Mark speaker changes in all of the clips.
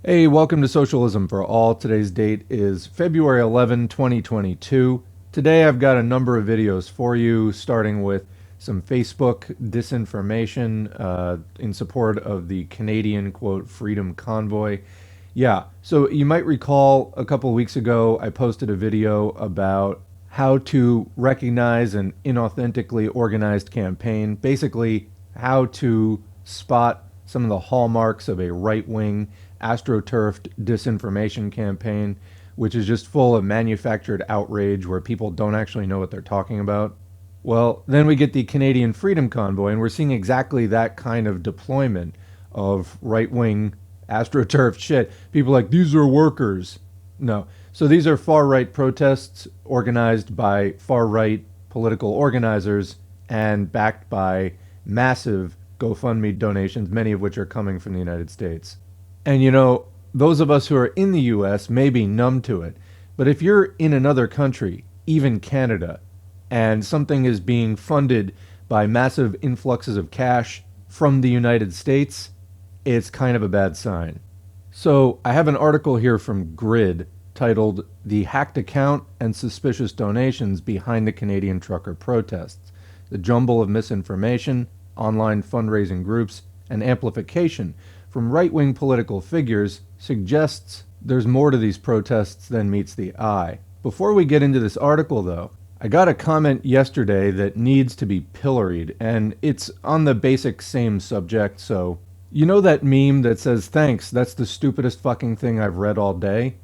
Speaker 1: Hey, welcome to Socialism for All. Today's date is February 11, 2022. Today I've got a number of videos for you, starting with some Facebook disinformation in support of the Canadian, quote, Freedom Convoy. Yeah, so you might recall a couple of weeks ago I posted a video about how to recognize an inauthentically organized campaign, basically how to spot some of the hallmarks of a right-wing astroturfed disinformation campaign, which is just full of manufactured outrage where people don't actually know what they're talking about. Well, then we get the Canadian Freedom Convoy, and we're seeing exactly that kind of deployment of right wing astroturf shit. People are like, these are workers. No. So these are far right protests organized by far right political organizers and backed by massive GoFundMe donations, many of which are coming from the United States. And those of us who are in the US may be numb to it, but if you're in another country, even Canada, and something is being funded by massive influxes of cash from the United States, it's kind of a bad sign. So I have an article here from Grid titled The Hacked Account and Suspicious Donations Behind the Canadian Trucker Protests. The jumble of misinformation, online fundraising groups, and amplification from right-wing political figures suggests there's more to these protests than meets the eye. Before we get into this article, though, I got a comment yesterday that needs to be pilloried, and it's on the basic same subject, so you know that meme that says, thanks, that's the stupidest fucking thing I've read all day?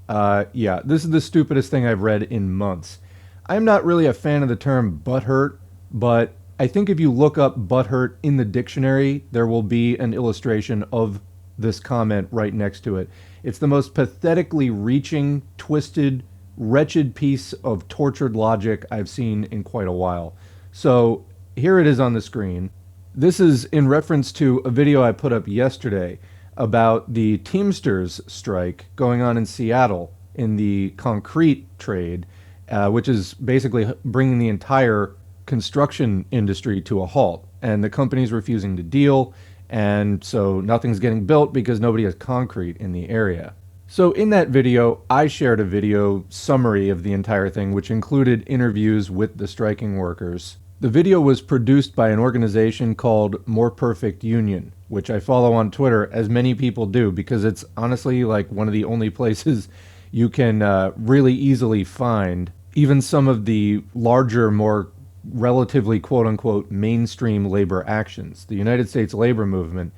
Speaker 1: Yeah, this is the stupidest thing I've read in months. I'm not really a fan of the term butthurt, but I think if you look up butthurt in the dictionary, there will be an illustration of this comment right next to it. It's the most pathetically reaching, twisted, wretched piece of tortured logic I've seen in quite a while. So here it is on the screen. This is in reference to a video I put up yesterday about the Teamsters strike going on in Seattle in the concrete trade, which is basically bringing the entire construction industry to a halt. And the company's refusing to deal, and so nothing's getting built because nobody has concrete in the area. So in that video, I shared a video summary of the entire thing, which included interviews with the striking workers. The video was produced by an organization called More Perfect Union, which I follow on Twitter, as many people do, because it's honestly like one of the only places you can really easily find even some of the larger, more relatively quote-unquote mainstream labor actions. The United States labor movement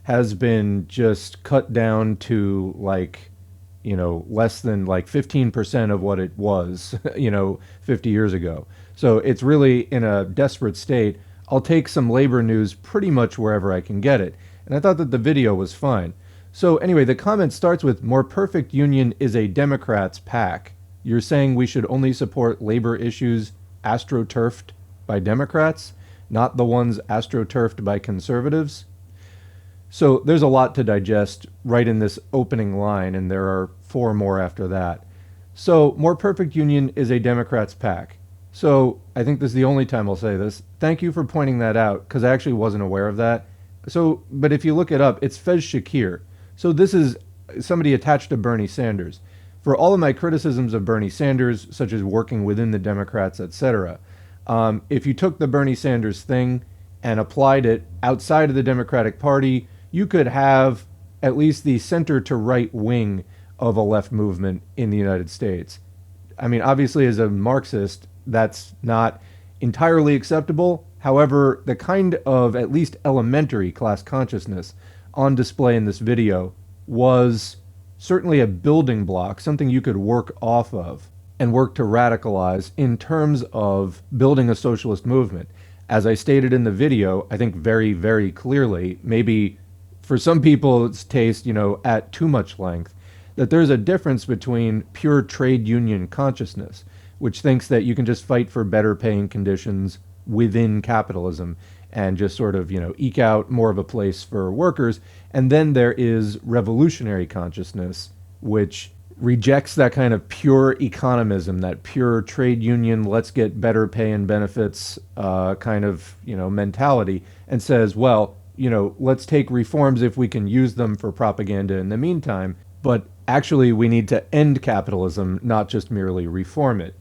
Speaker 1: has been just cut down to less than 15% of what it was, 50 years ago. So it's really in a desperate state. I'll take some labor news pretty much wherever I can get it. And I thought that the video was fine. So anyway, the comment starts with, More Perfect Union is a Democrats' pack. You're saying we should only support labor issues astroturfed by Democrats, not the ones astroturfed by conservatives? So there's a lot to digest right in this opening line, and there are four more after that. So More Perfect Union is a Democrats' pack. So I think this is the only time I'll say this. Thank you for pointing that out, because I actually wasn't aware of that. So, but if you look it up, it's Fez Shakir. So this is somebody attached to Bernie Sanders. For all of my criticisms of Bernie Sanders, such as working within the Democrats, etc., if you took the Bernie Sanders thing and applied it outside of the Democratic Party, you could have at least the center to right wing of a left movement in the United States. I mean, obviously, as a Marxist, that's not entirely acceptable. However, the kind of at least elementary class consciousness on display in this video was certainly a building block, something you could work off of and work to radicalize in terms of building a socialist movement. As I stated in the video, I think very, very clearly, maybe for some people's taste, at too much length, that there's a difference between pure trade union consciousness, which thinks that you can just fight for better paying conditions within capitalism and just sort of, eke out more of a place for workers. And then there is revolutionary consciousness, which rejects that kind of pure economism, that pure trade union, let's get better pay and benefits kind of, mentality, and says, well, let's take reforms if we can use them for propaganda in the meantime, but actually we need to end capitalism, not just merely reform it.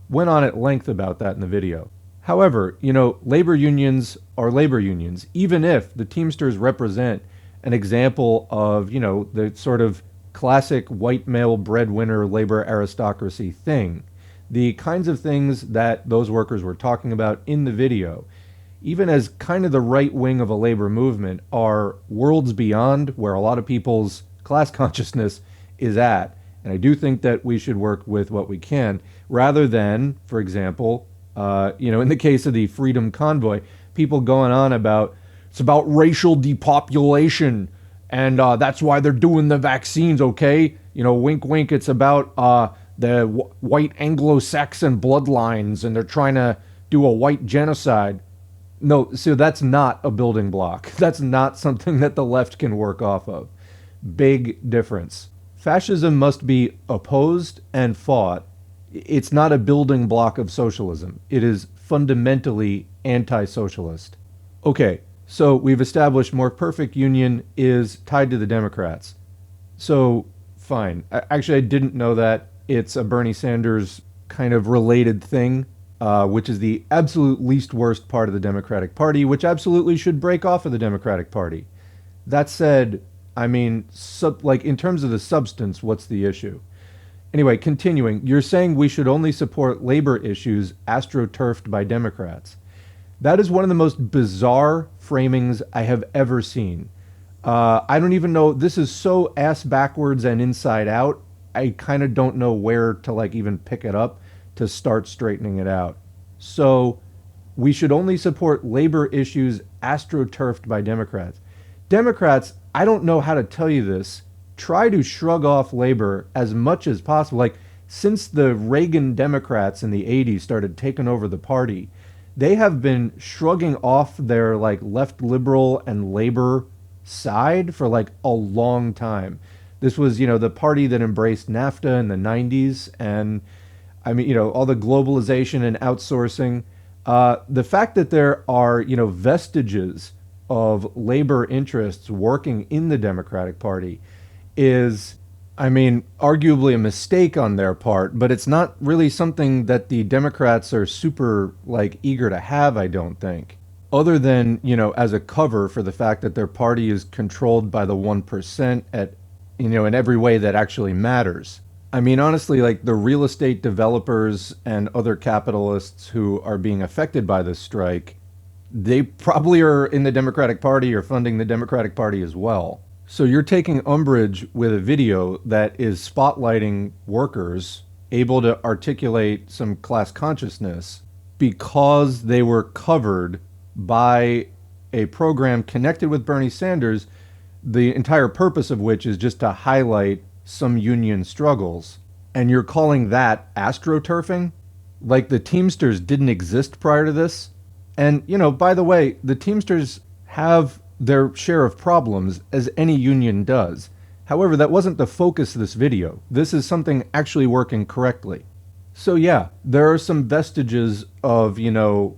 Speaker 1: Went on at length about that in the video. However, labor unions are labor unions, even if the Teamsters represent an example of, the sort of classic white male breadwinner labor aristocracy thing. The kinds of things that those workers were talking about in the video, even as kind of the right wing of a labor movement, are worlds beyond where a lot of people's class consciousness is at. And I do think that we should work with what we can, rather than, for example, in the case of the Freedom Convoy, people going on about, it's about racial depopulation, and that's why they're doing the vaccines, okay? Wink, wink, it's about the white Anglo-Saxon bloodlines, and they're trying to do a white genocide. No, so that's not a building block. That's not something that the left can work off of. Big difference. Fascism must be opposed and fought. It's not a building block of socialism. It is fundamentally anti-socialist. Okay, so we've established more perfect union is tied to the Democrats. So, fine. Actually, I didn't know that. It's a Bernie Sanders kind of related thing, which is the absolute least worst part of the Democratic Party, which absolutely should break off of the Democratic Party. That said, I mean, in terms of the substance, what's the issue? Anyway, continuing, you're saying we should only support labor issues astroturfed by Democrats. That is one of the most bizarre framings I have ever seen. I don't even know, this is so ass backwards and inside out, I kind of don't know where to even pick it up to start straightening it out. So, we should only support labor issues astroturfed by Democrats. Democrats, I don't know how to tell you this, try to shrug off labor as much as possible. Since the Reagan Democrats in the 80s started taking over the party, they have been shrugging off their left liberal and labor side for a long time. This was, the party that embraced NAFTA in the 90s, and I mean, all the globalization and outsourcing. The fact that there are, vestiges of labor interests working in the Democratic Party is, arguably a mistake on their part, but it's not really something that the Democrats are super, eager to have, I don't think. Other than, as a cover for the fact that their party is controlled by the 1% at, in every way that actually matters. Honestly, the real estate developers and other capitalists who are being affected by this strike, they probably are in the Democratic Party or funding the Democratic Party as well. So you're taking umbrage with a video that is spotlighting workers able to articulate some class consciousness because they were covered by a program connected with Bernie Sanders, the entire purpose of which is just to highlight some union struggles. And you're calling that astroturfing? The Teamsters didn't exist prior to this? And, by the way, the Teamsters have their share of problems, as any union does. However, that wasn't the focus of this video. This is something actually working correctly. So yeah, there are some vestiges of,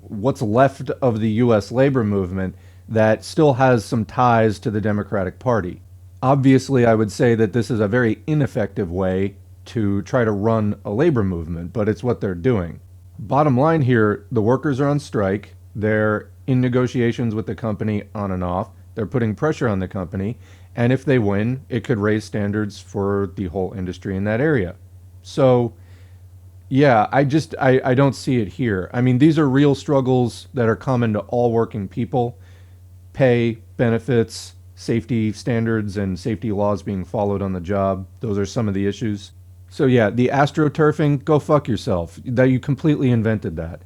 Speaker 1: what's left of the U.S. labor movement that still has some ties to the Democratic Party. Obviously, I would say that this is a very ineffective way to try to run a labor movement, but it's what they're doing. Bottom line here, the workers are on strike. They're in negotiations with the company on and off. They're putting pressure on the company. And if they win, it could raise standards for the whole industry in that area. So, yeah, I don't see it here. These are real struggles that are common to all working people. Pay, benefits, safety standards, and safety laws being followed on the job. Those are some of the issues. So yeah, the astroturfing, go fuck yourself. That you completely invented that.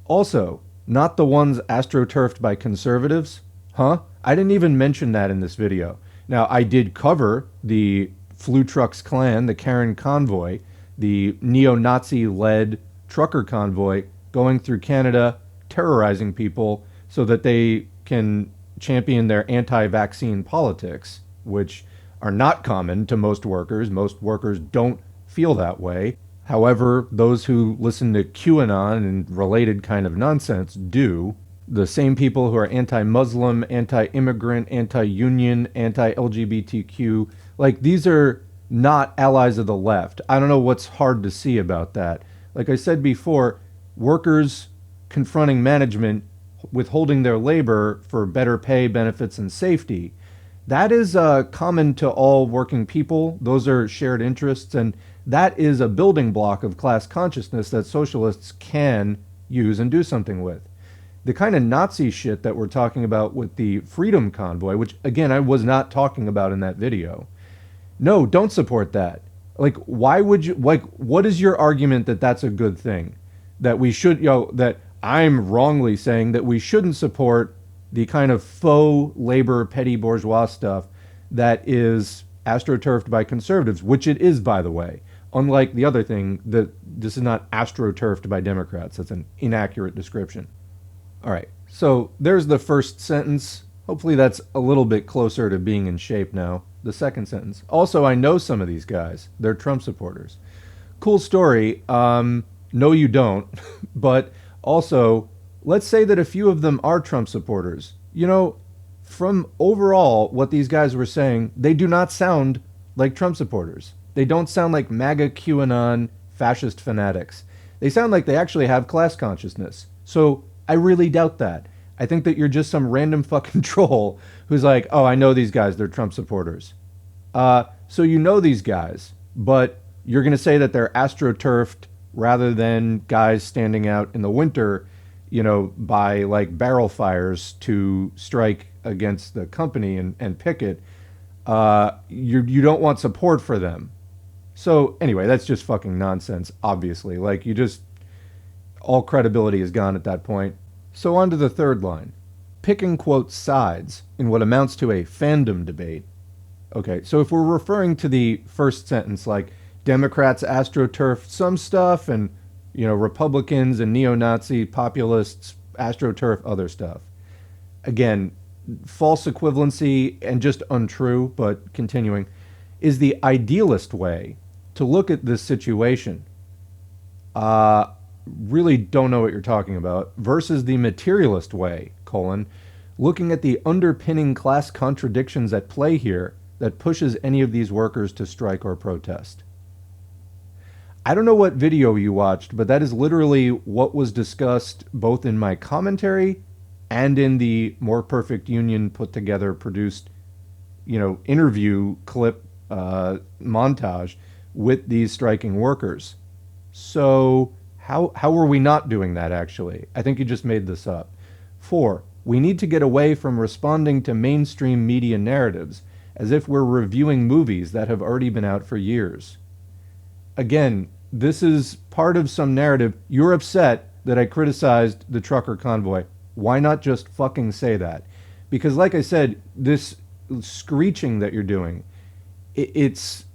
Speaker 1: Also, not the ones astroturfed by conservatives. Huh? I didn't even mention that in this video. Now, I did cover the Flu Trucks Klan, the Karen convoy, the neo-Nazi-led trucker convoy going through Canada, terrorizing people so that they can champion their anti-vaccine politics, which are not common to most workers. Most workers don't feel that way. However, those who listen to QAnon and related kind of nonsense do. The same people who are anti-Muslim, anti-immigrant, anti-union, anti-LGBTQ. Like, these are not allies of the left. I don't know what's hard to see about that. Like I said before, workers confronting management withholding their labor for better pay, benefits, and safety. That is common to all working people. Those are shared interests, and that is a building block of class consciousness that socialists can use and do something with. The kind of Nazi shit that we're talking about with the Freedom Convoy, which again, I was not talking about in that video. No, don't support that. Like, why would you, like, what is your argument that that's a good thing? That we should, that I'm wrongly saying that we shouldn't support the kind of faux labor, petty bourgeois stuff that is astroturfed by conservatives, which it is, by the way. Unlike the other thing, that this is not astroturfed by Democrats. That's an inaccurate description. All right, so there's the first sentence. Hopefully that's a little bit closer to being in shape now. The second sentence. Also, I know some of these guys. They're Trump supporters. Cool story. No, you don't. But also, let's say that a few of them are Trump supporters. You know, from overall what these guys were saying, they do not sound like Trump supporters. They don't sound like MAGA QAnon fascist fanatics. They sound like they actually have class consciousness. So I really doubt that. I think that you're just some random fucking troll who's like, oh, I know these guys, they're Trump supporters. So you know these guys, but you're going to say that they're astroturfed rather than guys standing out in the winter, you know, by like barrel fires to strike against the company and picket. You don't want support for them. So anyway, that's just fucking nonsense, obviously. Like, you just, all credibility is gone at that point. So on to the third line. Picking, quote, sides in what amounts to a fandom debate. Okay, so if we're referring to the first sentence, like Democrats astroturf some stuff and, you know, Republicans and neo-Nazi populists astroturf other stuff. Again, false equivalency and just untrue, but continuing, is the idealist way to look at this situation. Really don't know what you're talking about, versus the materialist way, looking at the underpinning class contradictions at play here that pushes any of these workers to strike or protest. I don't know what video you watched, but that is literally what was discussed both in my commentary and in the More Perfect Union put together, produced, you know, interview clip montage with these striking workers. So how were we not doing that, actually? I think you just made this up. 4, we need to get away from responding to mainstream media narratives as if we're reviewing movies that have already been out for years. Again, this is part of some narrative. You're upset that I criticized the trucker convoy. Why not just fucking say that? Because like I said, this screeching that you're doing, it's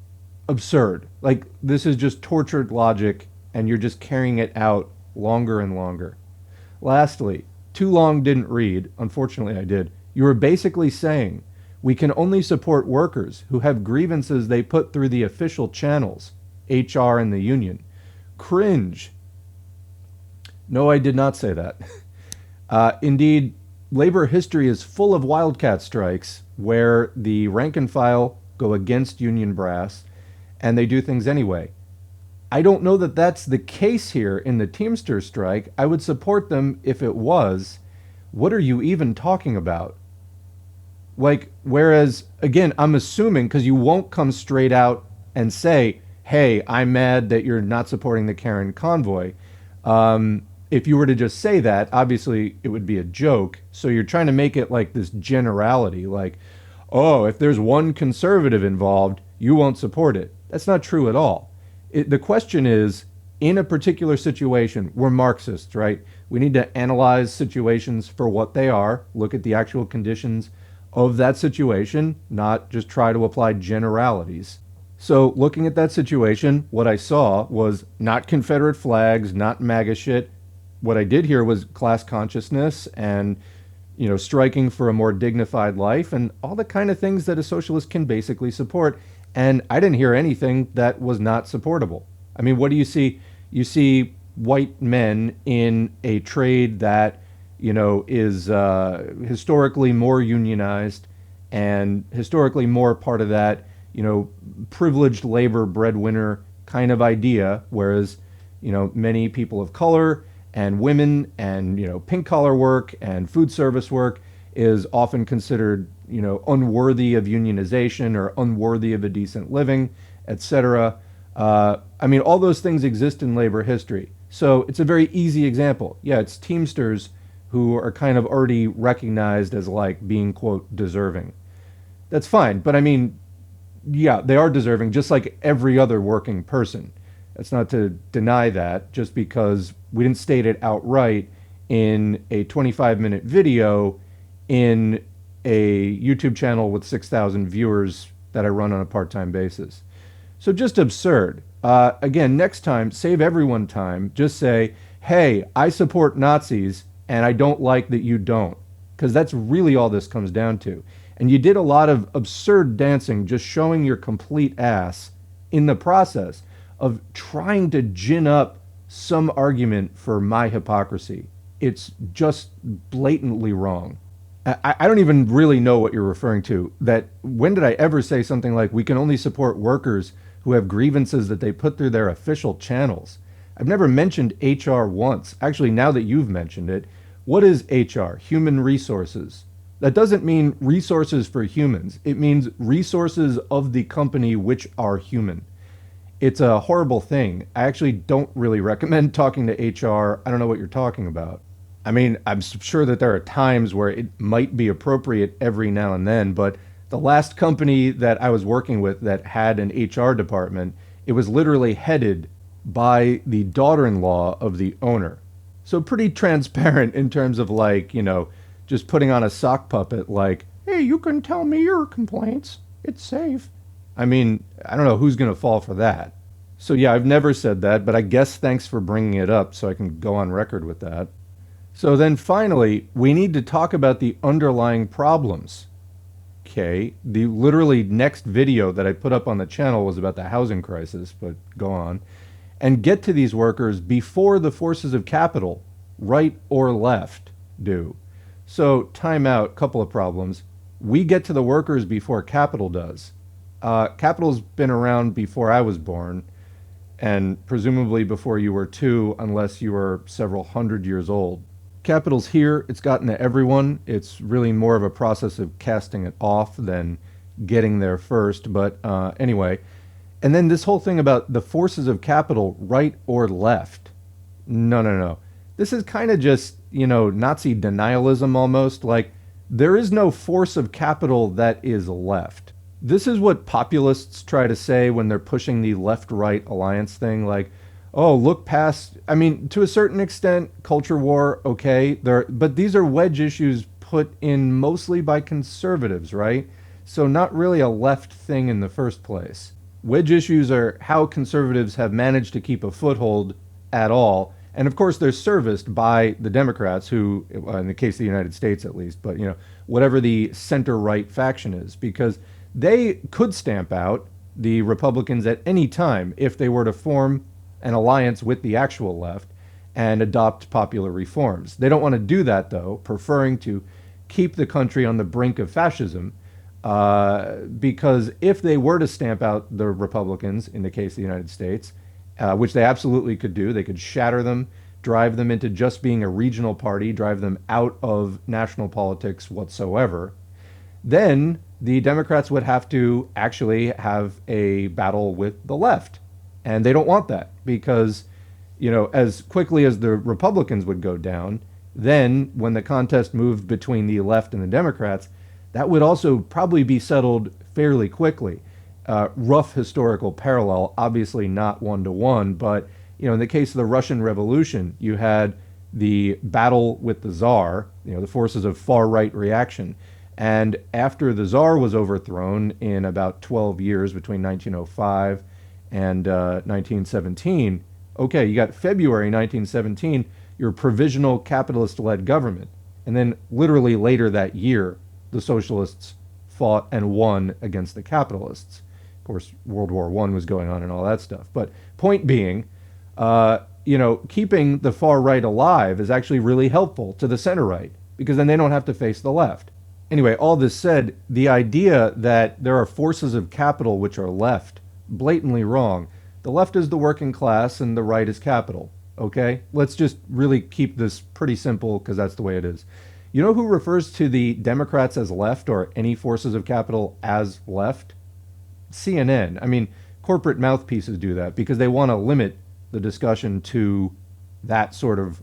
Speaker 1: absurd. Like, this is just tortured logic, and you're just carrying it out longer and longer. Lastly, too long didn't read. Unfortunately, I did. You were basically saying we can only support workers who have grievances they put through the official channels, HR and the union. Cringe. No, I did not say that. Indeed, labor history is full of wildcat strikes where the rank and file go against union brass and they do things anyway. I don't know that that's the case here in the Teamsters strike. I would support them if it was. What are you even talking about? Like, whereas, again, I'm assuming, because you won't come straight out and say, hey, I'm mad that you're not supporting the Karen convoy. If you were to just say that, obviously it would be a joke. So you're trying to make it like this generality, like, oh, if there's one conservative involved, you won't support it. That's not true at all. The question is, in a particular situation, we're Marxists, right? We need to analyze situations for what they are, look at the actual conditions of that situation, not just try to apply generalities. So looking at that situation, what I saw was not Confederate flags, not MAGA shit. What I did here was class consciousness and, you know, striking for a more dignified life and all the kind of things that a socialist can basically support. And I didn't hear anything that was not supportable. I mean, what do you see? You see white men in a trade that, is historically more unionized and historically more part of that, privileged labor breadwinner kind of idea, whereas, many people of color and women and, pink collar work and food service work is often considered, unworthy of unionization or unworthy of a decent living, etc. All those things exist in labor history. So it's a very easy example. Yeah, it's Teamsters who are kind of already recognized as like being, quote, deserving. That's fine. But yeah, they are deserving just like every other working person. That's not to deny that just because we didn't state it outright in a 25-minute video in a YouTube channel with 6,000 viewers that I run on a part-time basis. So just absurd. Again, next time, save everyone time. Just say, hey, I support Nazis and I don't like that you don't. Because that's really all this comes down to. And you did a lot of absurd dancing just showing your complete ass in the process of trying to gin up some argument for my hypocrisy. It's just blatantly wrong. I don't even really know what you're referring to. That when did I ever say something like we can only support workers who have grievances that they put through their official channels? I've never mentioned HR once. Actually, now that you've mentioned it, what is HR? Human resources. That doesn't mean resources for humans. It means resources of the company which are human. It's a horrible thing. I actually don't really recommend talking to HR. I don't know what you're talking about. I'm sure that there are times where it might be appropriate every now and then, but the last company that I was working with that had an HR department, it was literally headed by the daughter-in-law of the owner. So pretty transparent in terms of just putting on a sock puppet like, hey, you can tell me your complaints. It's safe. I don't know who's going to fall for that. So yeah, I've never said that, but I guess thanks for bringing it up so I can go on record with that. So then finally, we need to talk about the underlying problems. Okay, the literally next video that I put up on the channel was about the housing crisis, but go on. And get to these workers before the forces of capital, right or left, do. So time out, couple of problems. We get to the workers before capital does. Capital's been around before I was born, and presumably before you were too, unless you were several hundred years old. Capital's here, it's gotten to everyone. It's really more of a process of casting it off than getting there first, but anyway. And then this whole thing about the forces of capital, right or left. No. This is kind of just, Nazi denialism almost. Like, there is no force of capital that is left. This is what populists try to say when they're pushing the left-right alliance thing. Like, oh, look past, to a certain extent, culture war, okay. But these are wedge issues put in mostly by conservatives, right? So not really a left thing in the first place. Wedge issues are how conservatives have managed to keep a foothold at all. And of course, they're serviced by the Democrats who, in the case of the United States at least, but whatever the center-right faction is, because they could stamp out the Republicans at any time if they were to form an alliance with the actual left and adopt popular reforms. They don't want to do that, though, preferring to keep the country on the brink of fascism, because if they were to stamp out the Republicans, in the case of the United States, which they absolutely could do, they could shatter them, drive them into just being a regional party, drive them out of national politics whatsoever, then the Democrats would have to actually have a battle with the left. And they don't want that because, as quickly as the Republicans would go down, then when the contest moved between the left and the Democrats, that would also probably be settled fairly quickly. Rough historical parallel, obviously not one-to-one, but in the case of the Russian Revolution, you had the battle with the Tsar, the forces of far-right reaction. And after the Tsar was overthrown in about 12 years between 1905 and 1917, okay, you got February 1917, your provisional capitalist-led government. And then literally later that year, the socialists fought and won against the capitalists. Of course, World War I was going on and all that stuff. But point being, keeping the far right alive is actually really helpful to the center right because then they don't have to face the left. Anyway, all this said, the idea that there are forces of capital which are left, blatantly wrong. The left is the working class and the right is capital. Okay? Let's just really keep this pretty simple because that's the way it is. You know who refers to the Democrats as left or any forces of capital as left? CNN. I mean, corporate mouthpieces do that because they want to limit the discussion to that sort of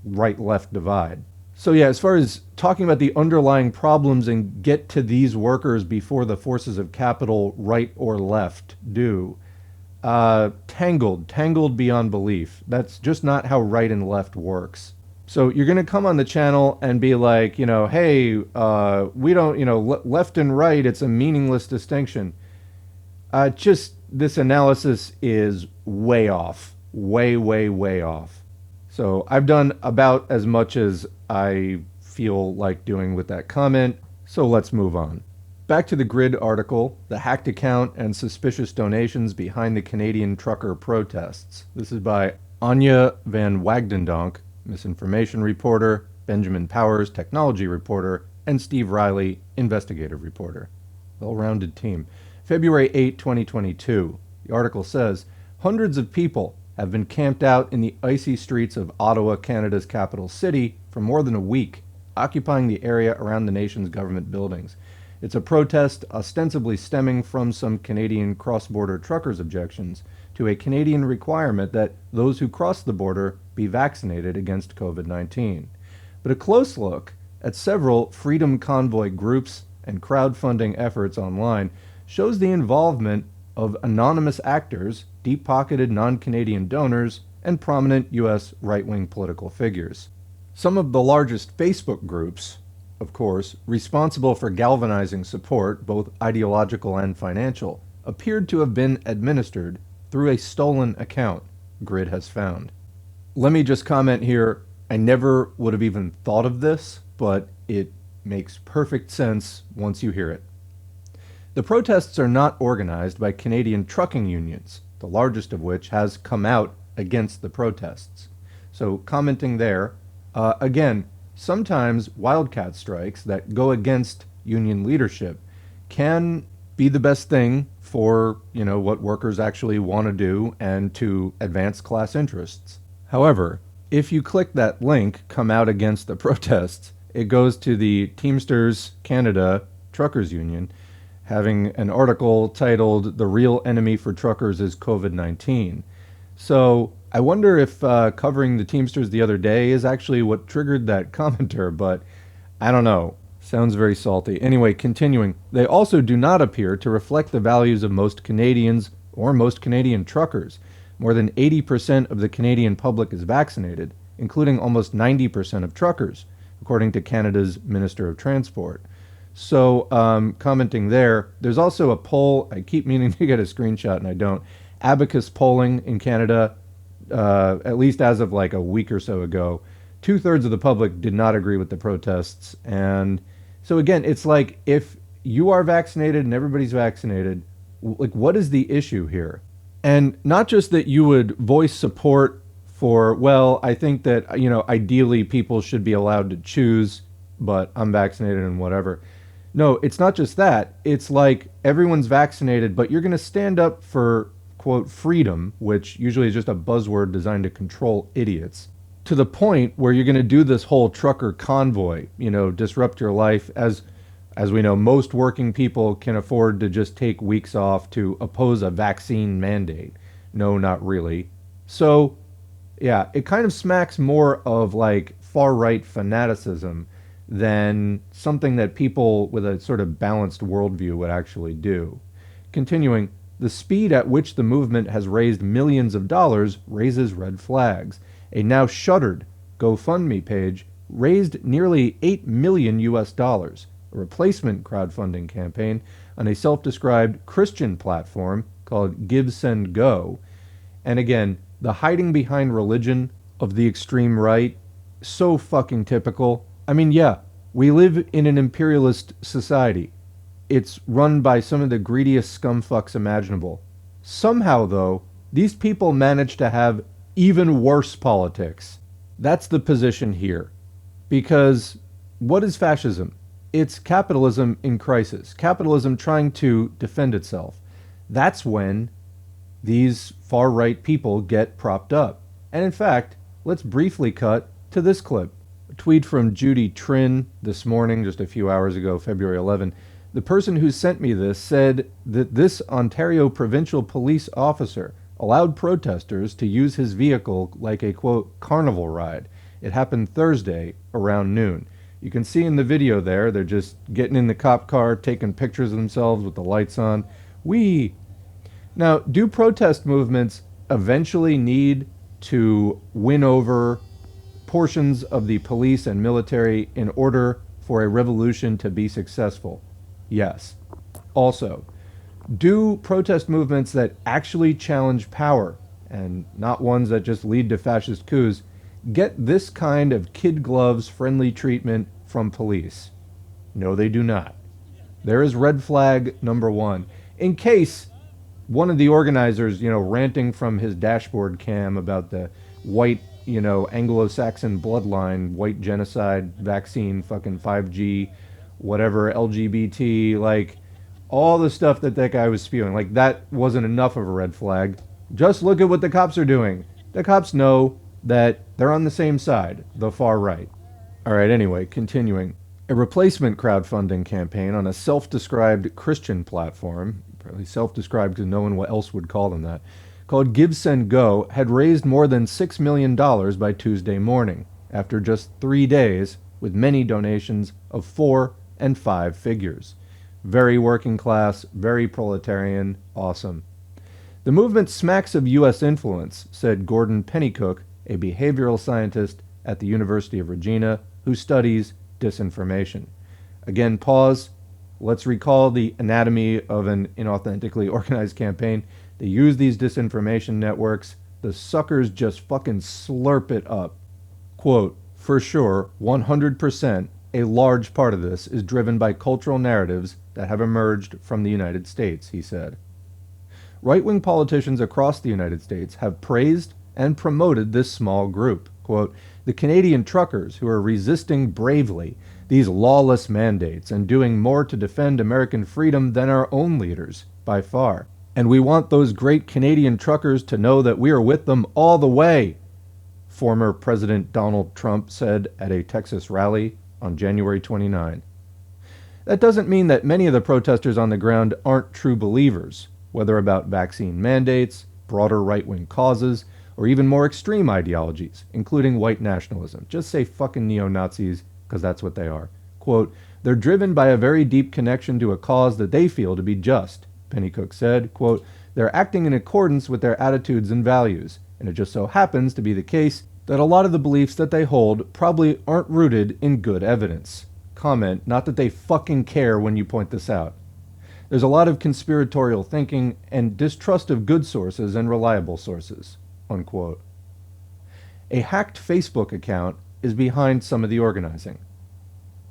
Speaker 1: right-left divide. So yeah, as far as talking about the underlying problems and get to these workers before the forces of capital, right or left, do, tangled beyond belief. That's just not how right and left works. So you're going to come on the channel and be like, hey, we don't, left and right, it's a meaningless distinction. Just this analysis is way off. Way off. So I've done about as much as I feel like doing with that comment, so let's move on. Back to the Grid article, the hacked account and suspicious donations behind the Canadian trucker protests. This is by Anya van Wagdendonk, misinformation reporter, Benjamin Powers, technology reporter, and Steve Riley, investigative reporter. Well-rounded team. February 8, 2022. The article says, hundreds of people have been camped out in the icy streets of Ottawa, Canada's capital city, for more than a week, occupying the area around the nation's government buildings. It's a protest ostensibly stemming from some Canadian cross-border truckers' objections to a Canadian requirement that those who cross the border be vaccinated against COVID-19. But a close look at several Freedom Convoy groups and crowdfunding efforts online shows the involvement of anonymous actors, deep-pocketed non-Canadian donors, and prominent U.S. right-wing political figures. Some of the largest Facebook groups, of course, responsible for galvanizing support, both ideological and financial, appeared to have been administered through a stolen account, Grid has found. Let me just comment here, I never would have even thought of this, but it makes perfect sense once you hear it. The protests are not organized by Canadian trucking unions, the largest of which has come out against the protests. So commenting there, again, sometimes wildcat strikes that go against union leadership can be the best thing for, what workers actually want to do and to advance class interests. However, if you click that link, come out against the protests, it goes to the Teamsters Canada Truckers Union, having an article titled "The Real Enemy for Truckers is COVID-19." So I wonder if covering the Teamsters the other day is actually what triggered that commenter, but I don't know. Sounds very salty. Anyway, continuing. They also do not appear to reflect the values of most Canadians or most Canadian truckers. More than 80% of the Canadian public is vaccinated, including almost 90% of truckers, according to Canada's Minister of Transport. So, commenting there, there's also a poll, I keep meaning to get a screenshot and I don't, Abacus polling in Canada, at least as of like a week or so ago, 2/3 of the public did not agree with the protests. And so again, it's like if you are vaccinated and everybody's vaccinated, like what is the issue here? And not just that you would voice support for, well, I think that, ideally people should be allowed to choose, but I'm vaccinated and whatever. No, it's not just that. It's like everyone's vaccinated, but you're going to stand up for, quote, freedom, which usually is just a buzzword designed to control idiots, to the point where you're going to do this whole trucker convoy, disrupt your life. As we know, most working people can afford to just take weeks off to oppose a vaccine mandate. No, not really. So, yeah, it kind of smacks more of like far-right fanaticism than something that people with a sort of balanced worldview would actually do. Continuing, the speed at which the movement has raised millions of dollars raises red flags. A now shuttered GoFundMe page raised nearly $8 million, a replacement crowdfunding campaign on a self-described Christian platform called Give, Send, Go. And again, the hiding behind religion of the extreme right, so fucking typical. I mean, yeah, we live in an imperialist society. It's run by some of the greediest scumfucks imaginable. Somehow, though, these people manage to have even worse politics. That's the position here. Because what is fascism? It's capitalism in crisis, capitalism trying to defend itself. That's when these far right people get propped up. And in fact, let's briefly cut to this clip. A tweet from Judy Trin this morning, just a few hours ago, February 11. The person who sent me this said that this Ontario provincial police officer allowed protesters to use his vehicle like a, quote, carnival ride. It happened Thursday around noon. You can see in the video there, they're just getting in the cop car, taking pictures of themselves with the lights on. Now, do protest movements eventually need to win over portions of the police and military in order for a revolution to be successful? Yes. Also, do protest movements that actually challenge power, and not ones that just lead to fascist coups, get this kind of kid gloves friendly treatment from police? No, they do not. There is red flag number one. In case one of the organizers, ranting from his dashboard cam about the white, Anglo-Saxon bloodline, white genocide, vaccine, fucking 5G, whatever, LGBT, like all the stuff that guy was spewing, like that wasn't enough of a red flag. Just look at what the cops are doing. The cops know that they're on the same side, the far right. All right, anyway, continuing. A replacement crowdfunding campaign on a self-described Christian platform, probably self-described because no one else would call them that, called Give, Send, Go, had raised more than $6 million by Tuesday morning, after just 3 days, with many donations of 4 and 5 figures. Very working class, very proletarian, awesome. The movement smacks of U.S. influence, said Gordon Pennycook, a behavioral scientist at the University of Regina who studies disinformation. Again, pause. Let's recall the anatomy of an inauthentically organized campaign. They use these disinformation networks. The suckers just fucking slurp it up. Quote, for sure, 100%, a large part of this is driven by cultural narratives that have emerged from the United States, he said. Right-wing politicians across the United States have praised and promoted this small group. Quote, the Canadian truckers who are resisting bravely these lawless mandates and doing more to defend American freedom than our own leaders, by far. And we want those great Canadian truckers to know that we are with them all the way, former President Donald Trump said at a Texas rally on January 29. That doesn't mean that many of the protesters on the ground aren't true believers, whether about vaccine mandates, broader right-wing causes, or even more extreme ideologies, including white nationalism. Just say fucking neo-Nazis, because that's what they are. Quote, they're driven by a very deep connection to a cause that they feel to be just, Pennycook said. Quote, they're acting in accordance with their attitudes and values, and it just so happens to be the case that a lot of the beliefs that they hold probably aren't rooted in good evidence. Comment, not that they fucking care when you point this out. There's a lot of conspiratorial thinking and distrust of good sources and reliable sources. Unquote. A hacked Facebook account is behind some of the organizing.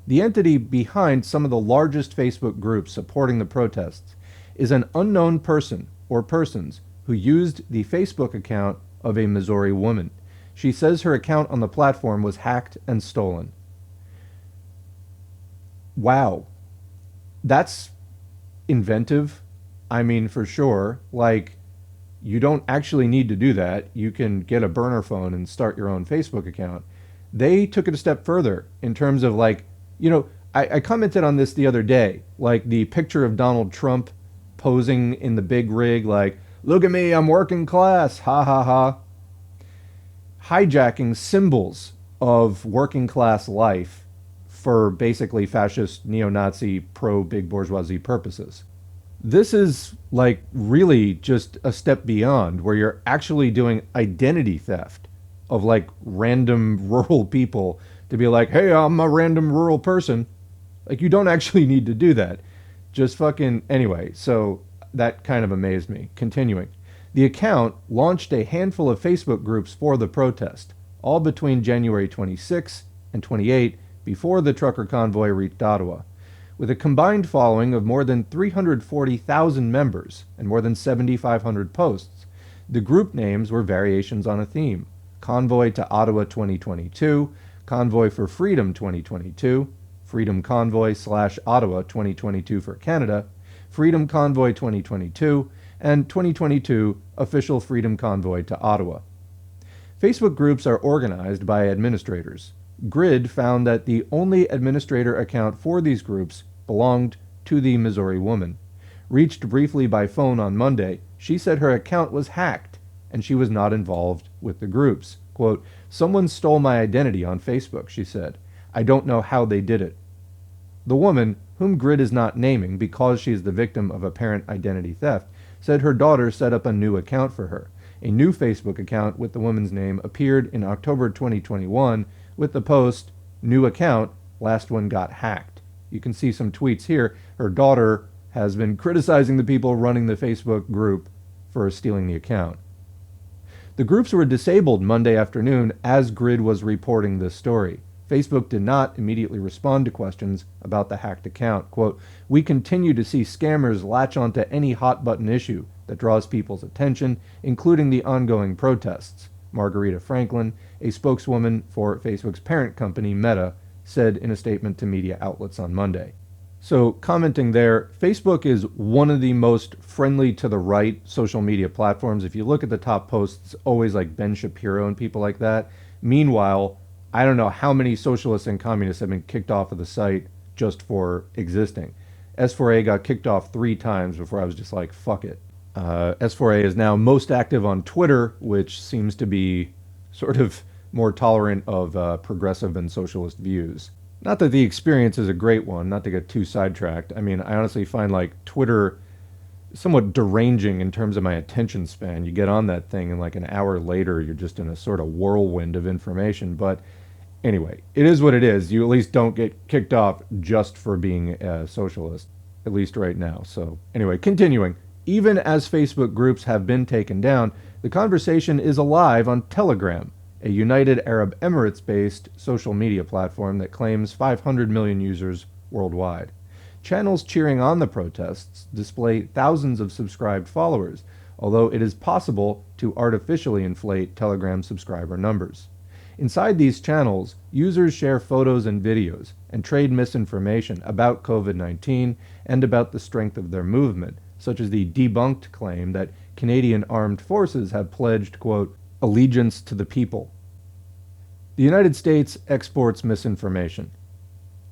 Speaker 1: The entity behind some of the largest Facebook groups supporting the protests is an unknown person or persons who used the Facebook account of a Missouri woman. She says her account on the platform was hacked and stolen. Wow. That's inventive. I mean, for sure. Like, you don't actually need to do that. You can get a burner phone and start your own Facebook account. They took it a step further in terms of I commented on this the other day, like the picture of Donald Trump posing in the big rig, like, look at me, I'm working class, ha ha ha. Hijacking symbols of working class life for basically fascist, neo-Nazi, pro-big bourgeoisie purposes. This is really just a step beyond, where you're actually doing identity theft of random rural people to be like, hey, I'm a random rural person. You don't actually need to do that. Just fucking, anyway, so that kind of amazed me. Continuing. The account launched a handful of Facebook groups for the protest, all between January 26 and 28, before the trucker convoy reached Ottawa. With a combined following of more than 340,000 members and more than 7,500 posts, The group names were variations on a theme: Convoy to Ottawa 2022, Convoy for Freedom 2022, Freedom Convoy / Ottawa 2022 for Canada, Freedom Convoy 2022, and 2022 Official Freedom Convoy to Ottawa. Facebook groups are organized by administrators. Grid found that the only administrator account for these groups belonged to the Missouri woman. Reached briefly by phone on Monday, she said her account was hacked and she was not involved with the groups. Quote, "Someone stole my identity on Facebook," she said. "I don't know how they did it." The woman, whom Grid is not naming because she is the victim of apparent identity theft, said her daughter set up a new account for her. A new Facebook account with the woman's name appeared in October 2021 with the post, "New account, last one got hacked." You can see some tweets here. Her daughter has been criticizing the people running the Facebook group for stealing the account. The groups were disabled Monday afternoon as Grid was reporting this story. Facebook did not immediately respond to questions about the hacked account. Quote, "We continue to see scammers latch onto any hot button issue that draws people's attention, including the ongoing protests," Margarita Franklin, a spokeswoman for Facebook's parent company, Meta, said in a statement to media outlets on Monday. So, commenting there, Facebook is one of the most friendly to the right social media platforms. If you look at the top posts, always like Ben Shapiro and people like that. Meanwhile, I don't know how many socialists and communists have been kicked off of the site just for existing. S4A got kicked off 3 times before I was just like, fuck it. S4A is now most active on Twitter, which seems to be sort of more tolerant of progressive and socialist views. Not that the experience is a great one, not to get too sidetracked. I mean, I honestly find like Twitter somewhat deranging in terms of my attention span. You get on that thing and like an hour later, you're just in a sort of whirlwind of information. But anyway, it is what it is. You at least don't get kicked off just for being a socialist, at least right now. So anyway, continuing. Even as Facebook groups have been taken down, the conversation is alive on Telegram, a United Arab Emirates-based social media platform that claims 500 million users worldwide. Channels cheering on the protests display thousands of subscribed followers, although it is possible to artificially inflate Telegram subscriber numbers. Inside these channels, users share photos and videos and trade misinformation about COVID-19 and about the strength of their movement, such as the debunked claim that Canadian armed forces have pledged, quote, "allegiance to the people." The United States exports misinformation.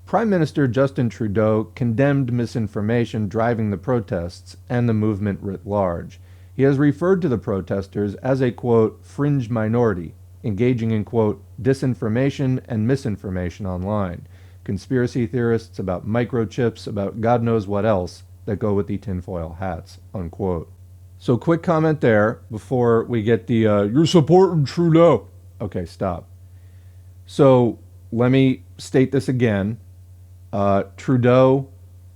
Speaker 1: Prime Minister Justin Trudeau condemned misinformation driving the protests and the movement writ large. He has referred to the protesters as a, quote, "fringe minority," engaging in, quote, "disinformation and misinformation online, conspiracy theorists about microchips, about God knows what else that go with the tinfoil hats," unquote. So quick comment there before we get the, "you're supporting Trudeau." Okay, stop. So let me state this again. Trudeau,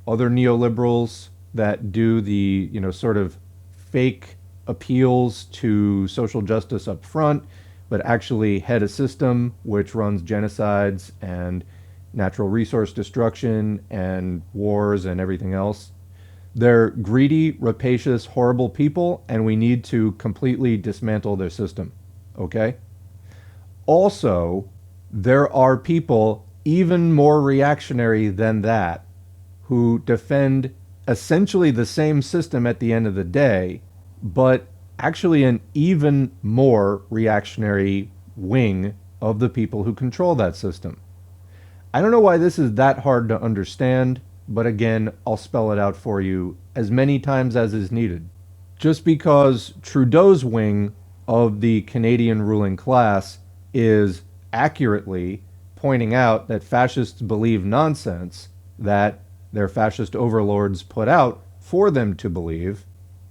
Speaker 1: other neoliberals that do the, sort of fake appeals to social justice up front, but actually head a system which runs genocides and natural resource destruction and wars and everything else. They're greedy, rapacious, horrible people, and we need to completely dismantle their system, okay? Also, there are people even more reactionary than that who defend essentially the same system at the end of the day, but actually an even more reactionary wing of the people who control that system. I don't know why this is that hard to understand, but again, I'll spell it out for you as many times as is needed. Just because Trudeau's wing of the Canadian ruling class is accurately pointing out that fascists believe nonsense that their fascist overlords put out for them to believe,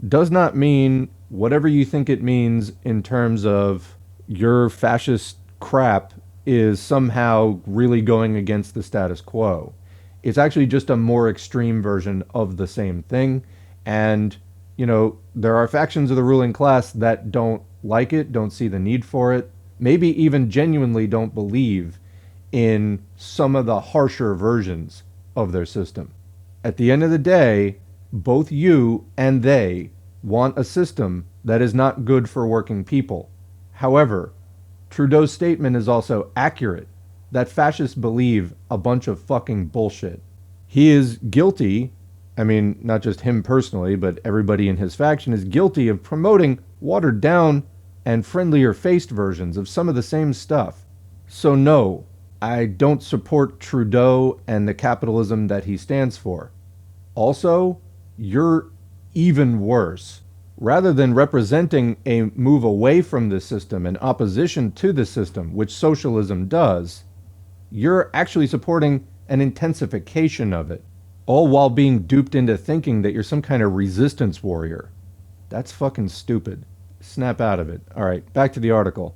Speaker 1: does not mean whatever you think it means in terms of your fascist crap is somehow really going against the status quo. It's actually just a more extreme version of the same thing. And, there are factions of the ruling class that don't like it, don't see the need for it, maybe even genuinely don't believe in some of the harsher versions of their system. At the end of the day, both you and they want a system That is not good for working people. However, Trudeau's statement is also accurate that fascists believe a bunch of fucking bullshit. He is guilty, I mean, not just him personally, but everybody in his faction is guilty of promoting watered down and friendlier faced versions of some of the same stuff. So, no, I don't support Trudeau and the capitalism that he stands for. Also, you're even worse. Rather than representing a move away from the system and opposition to the system, which socialism does, you're actually supporting an intensification of it, all while being duped into thinking that you're some kind of resistance warrior. That's fucking stupid. Snap out of it. All right, back to the article.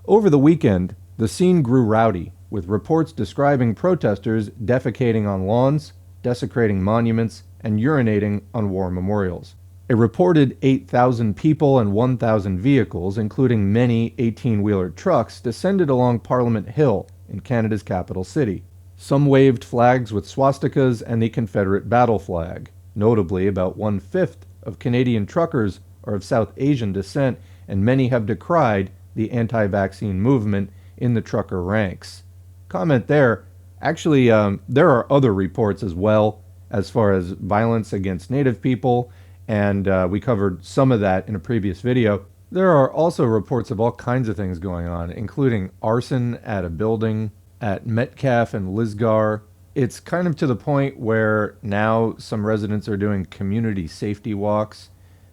Speaker 1: Over the weekend, the scene grew rowdy, with reports describing protesters defecating on lawns, desecrating monuments, and urinating on war memorials. A reported 8,000 people and 1,000 vehicles, including many 18-wheeler trucks, descended along Parliament Hill in Canada's capital city. Some waved flags with swastikas and the Confederate battle flag. Notably, about 1/5 of Canadian truckers are of South Asian descent, and many have decried the anti-vaccine movement in the trucker ranks. Comment there. Actually, there are other reports as well as far as violence against Native people, and we covered some of that in a previous video. There are also reports of all kinds of things going on, including arson at a building at Metcalfe and Lisgar. It's kind of to the point where now some residents are doing community safety walks.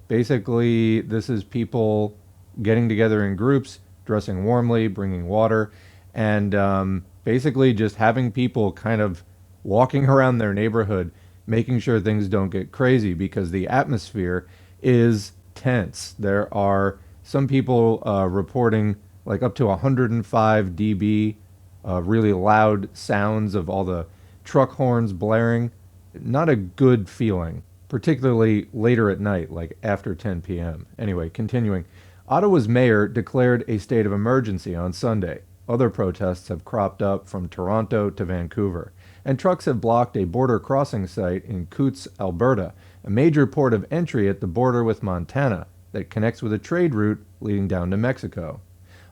Speaker 1: Basically, this is people getting together in groups, dressing warmly, bringing water, and basically just having people kind of walking around their neighborhood, making sure things don't get crazy, because the atmosphere is tense. There are some people reporting like up to 105 dB, really loud sounds of all the truck horns blaring. Not a good feeling, particularly later at night, like after 10 p.m. Anyway, continuing. Ottawa's mayor declared a state of emergency on Sunday. Other protests have cropped up from Toronto to Vancouver, and trucks have blocked a border crossing site in Coutts, Alberta, a major port of entry at the border with Montana that connects with a trade route leading down to Mexico.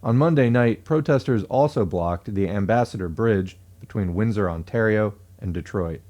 Speaker 1: On Monday night, protesters also blocked the Ambassador Bridge between Windsor, Ontario, and Detroit.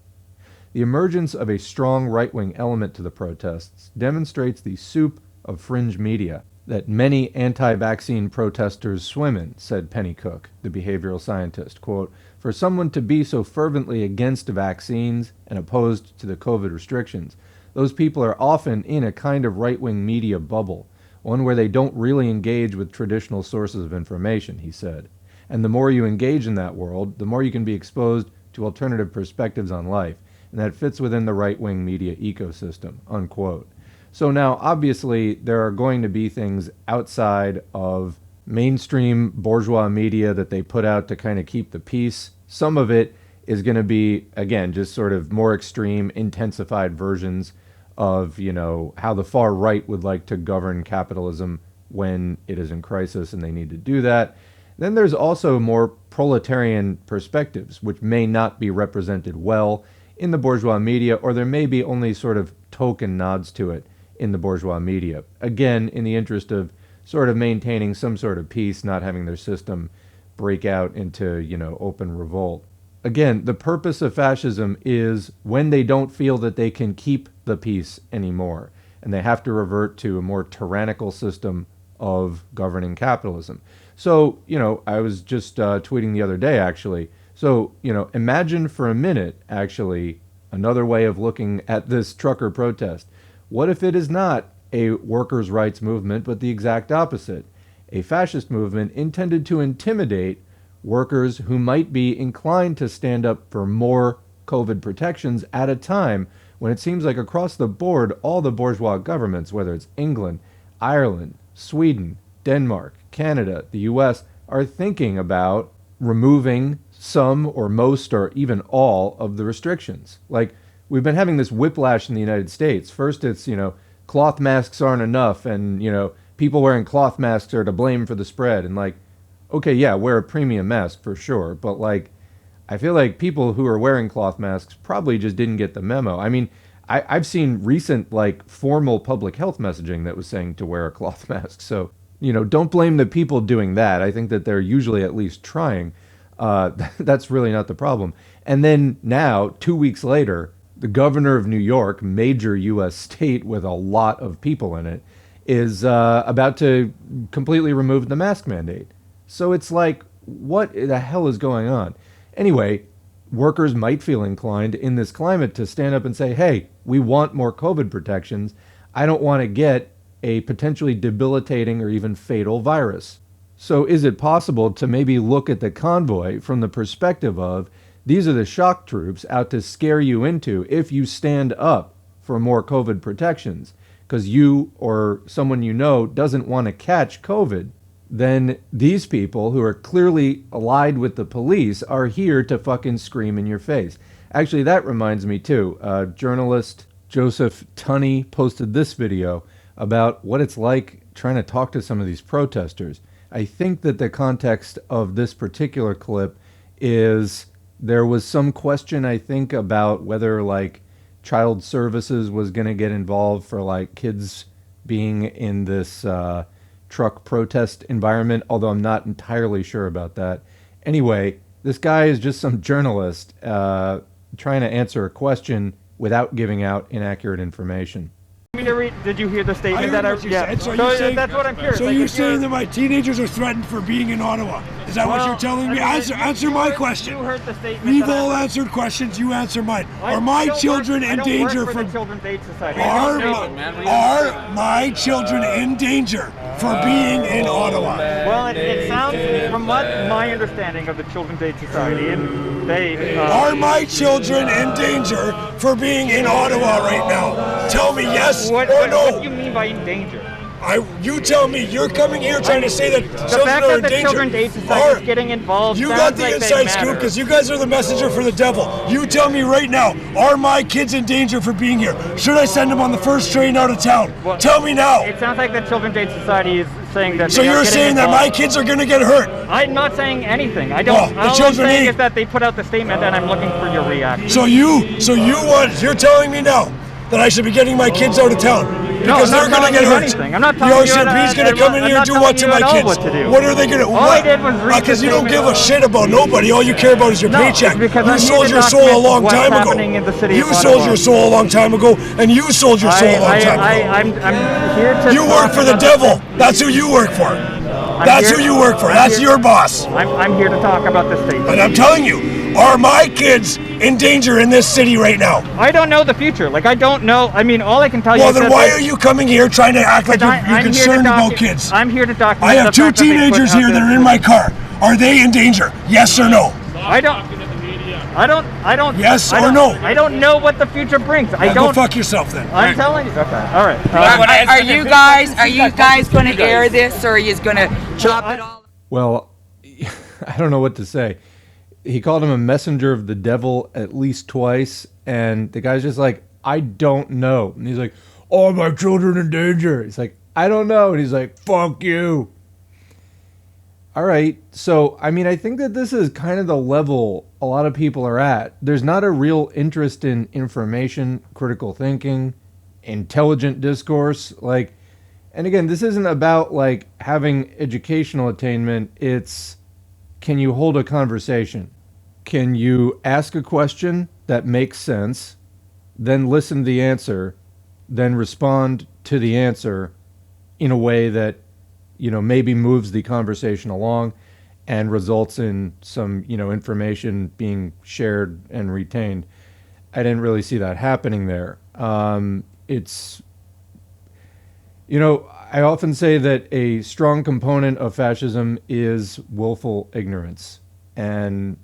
Speaker 1: The emergence of a strong right-wing element to the protests demonstrates the soup of fringe media that many anti-vaccine protesters swim in, said Penny Cook, the behavioral scientist. Quote, "For someone to be so fervently against vaccines and opposed to the COVID restrictions, those people are often in a kind of right-wing media bubble, one where they don't really engage with traditional sources of information," he said. "And the more you engage in that world, the more you can be exposed to alternative perspectives on life, and that fits within the right-wing media ecosystem," unquote. So now, obviously, there are going to be things outside of mainstream bourgeois media that they put out to kind of keep the peace. Some of it is going to be, again, just sort of more extreme, intensified versions of, you know, how the far right would like to govern capitalism when it is in crisis and they need to do that. Then there's also more proletarian perspectives, which may not be represented well in the bourgeois media, or there may be only sort of token nods to it in the bourgeois media. Again, in the interest of sort of maintaining some sort of peace, not having their system break out into, you know, open revolt. Again, the purpose of fascism is when they don't feel that they can keep the peace anymore, and they have to revert to a more tyrannical system of governing capitalism. So, you know, I was just tweeting the other day, actually. So, you know, imagine for a minute, actually, another way of looking at this trucker protest. What if it is not a workers' rights movement, but the exact opposite? A fascist movement intended to intimidate workers who might be inclined to stand up for more COVID protections at a time when it seems like across the board, all the bourgeois governments, whether it's England, Ireland, Sweden, Denmark, Canada, the US, are thinking about removing some or most or even all of the restrictions. Like, we've been having this whiplash in the United States. First it's, you know, cloth masks aren't enough, and, you know, people wearing cloth masks are to blame for the spread. And like, okay, yeah, wear a premium mask for sure, but like, I feel like people who are wearing cloth masks probably just didn't get the memo. I mean, I've seen recent, like, formal public health messaging that was saying to wear a cloth mask. So, don't blame the people doing that. I think that they're usually at least trying. That's really not the problem. And then now, 2 weeks later, the governor of New York, major U.S. state with a lot of people in it, is about to completely remove the mask mandate. So it's like, what the hell is going on? Anyway, workers might feel inclined in this climate to stand up and say, hey, we want more COVID protections. I don't want to get a potentially debilitating or even fatal virus. So is it possible to maybe look at the convoy from the perspective of, these are the shock troops out to scare you into if you stand up for more COVID protections because you or someone doesn't want to catch COVID? Then these people who are clearly allied with the police are here to fucking scream in your face. Actually, that reminds me too. Journalist Joseph Tunney posted this video about what it's like trying to talk to some of these protesters. I think that the context of this particular clip is there was some question, I think, about whether like child services was going to get involved for like kids being in this truck protest environment, although I'm not entirely sure about that. Anyway, this guy is just some journalist trying to answer a question without giving out inaccurate information.
Speaker 2: Did you hear the statement
Speaker 3: that I
Speaker 2: said?
Speaker 3: So you're saying,
Speaker 2: that's what I'm curious.
Speaker 3: So you're saying that my teenagers are threatened for being in Ottawa? Is that what you're telling me? Answer my question.
Speaker 2: You heard the statement.
Speaker 3: We've all answered questions. You answer mine. Are my children in danger from?
Speaker 2: Children's Aid Society.
Speaker 3: Are my children in danger for being in Ottawa?
Speaker 2: Well, it sounds, from what my understanding of the Children's Aid Society, and they
Speaker 3: are my children in danger for being in Ottawa right now? Tell me yes or no.
Speaker 2: What do you mean by in danger?
Speaker 3: You tell me. You're coming here trying to say that children are in danger. The fact that the
Speaker 2: Children's Aid Society is getting involved.
Speaker 3: You got the inside scoop because you guys are the messenger for the devil. You tell me right now, are my kids in danger for being here? Should I send them on the first train out of town? Well, tell me now.
Speaker 2: It sounds like the Children's Aid Society is saying that.
Speaker 3: So you're saying that my kids are going to get hurt?
Speaker 2: I'm not saying anything. I don't. All I'm saying is that they put out the statement, and I'm looking for your reaction.
Speaker 3: So you're telling me now that I should be getting my kids out of town? Because they're going to get hurt.
Speaker 2: I'm not telling you
Speaker 3: he's going to come in here and do what to my kids? What are they going to do?
Speaker 2: All I did was read
Speaker 3: because you don't give a shit about nobody. All you care about is your paycheck. You sold your soul a long time ago. You sold your soul a long time ago, and you sold your soul a long time ago.
Speaker 2: I'm here to.
Speaker 3: You work for the devil. That's who you work for. That's who you work for. That's your boss.
Speaker 2: I'm here to talk about the state.
Speaker 3: And I'm telling you, are my kids in danger in this city right now?
Speaker 2: I don't know the future. Like, I don't know. I mean, all I can tell you is
Speaker 3: that... Well, then why are you coming here trying to act like you're concerned about kids?
Speaker 2: I'm here to document.
Speaker 3: I have two teenagers here that are in my car. Are they in danger? Yes or no?
Speaker 2: I don't.
Speaker 3: Yes or no?
Speaker 2: I don't know what the future brings. I don't.
Speaker 3: Go fuck yourself then.
Speaker 2: I'm telling you. Okay. All right.
Speaker 4: Are you guys going to air this, or are you going to chop it all?
Speaker 1: Well, I don't know what to say. He called him a messenger of the devil at least twice, and the guy's just like, I don't know. And he's like, oh, my children in danger. He's like, I don't know. And he's like, fuck you. All right. So, I mean, I think that this is kind of the level a lot of people are at. There's not a real interest in information, critical thinking, intelligent discourse. Like, and again, this isn't about like having educational attainment. It's, can you hold a conversation? Can you ask a question that makes sense, then listen to the answer, then respond to the answer in a way that, maybe moves the conversation along and results in some, information being shared and retained? I didn't really see that happening there. It's, I often say that a strong component of fascism is willful ignorance. And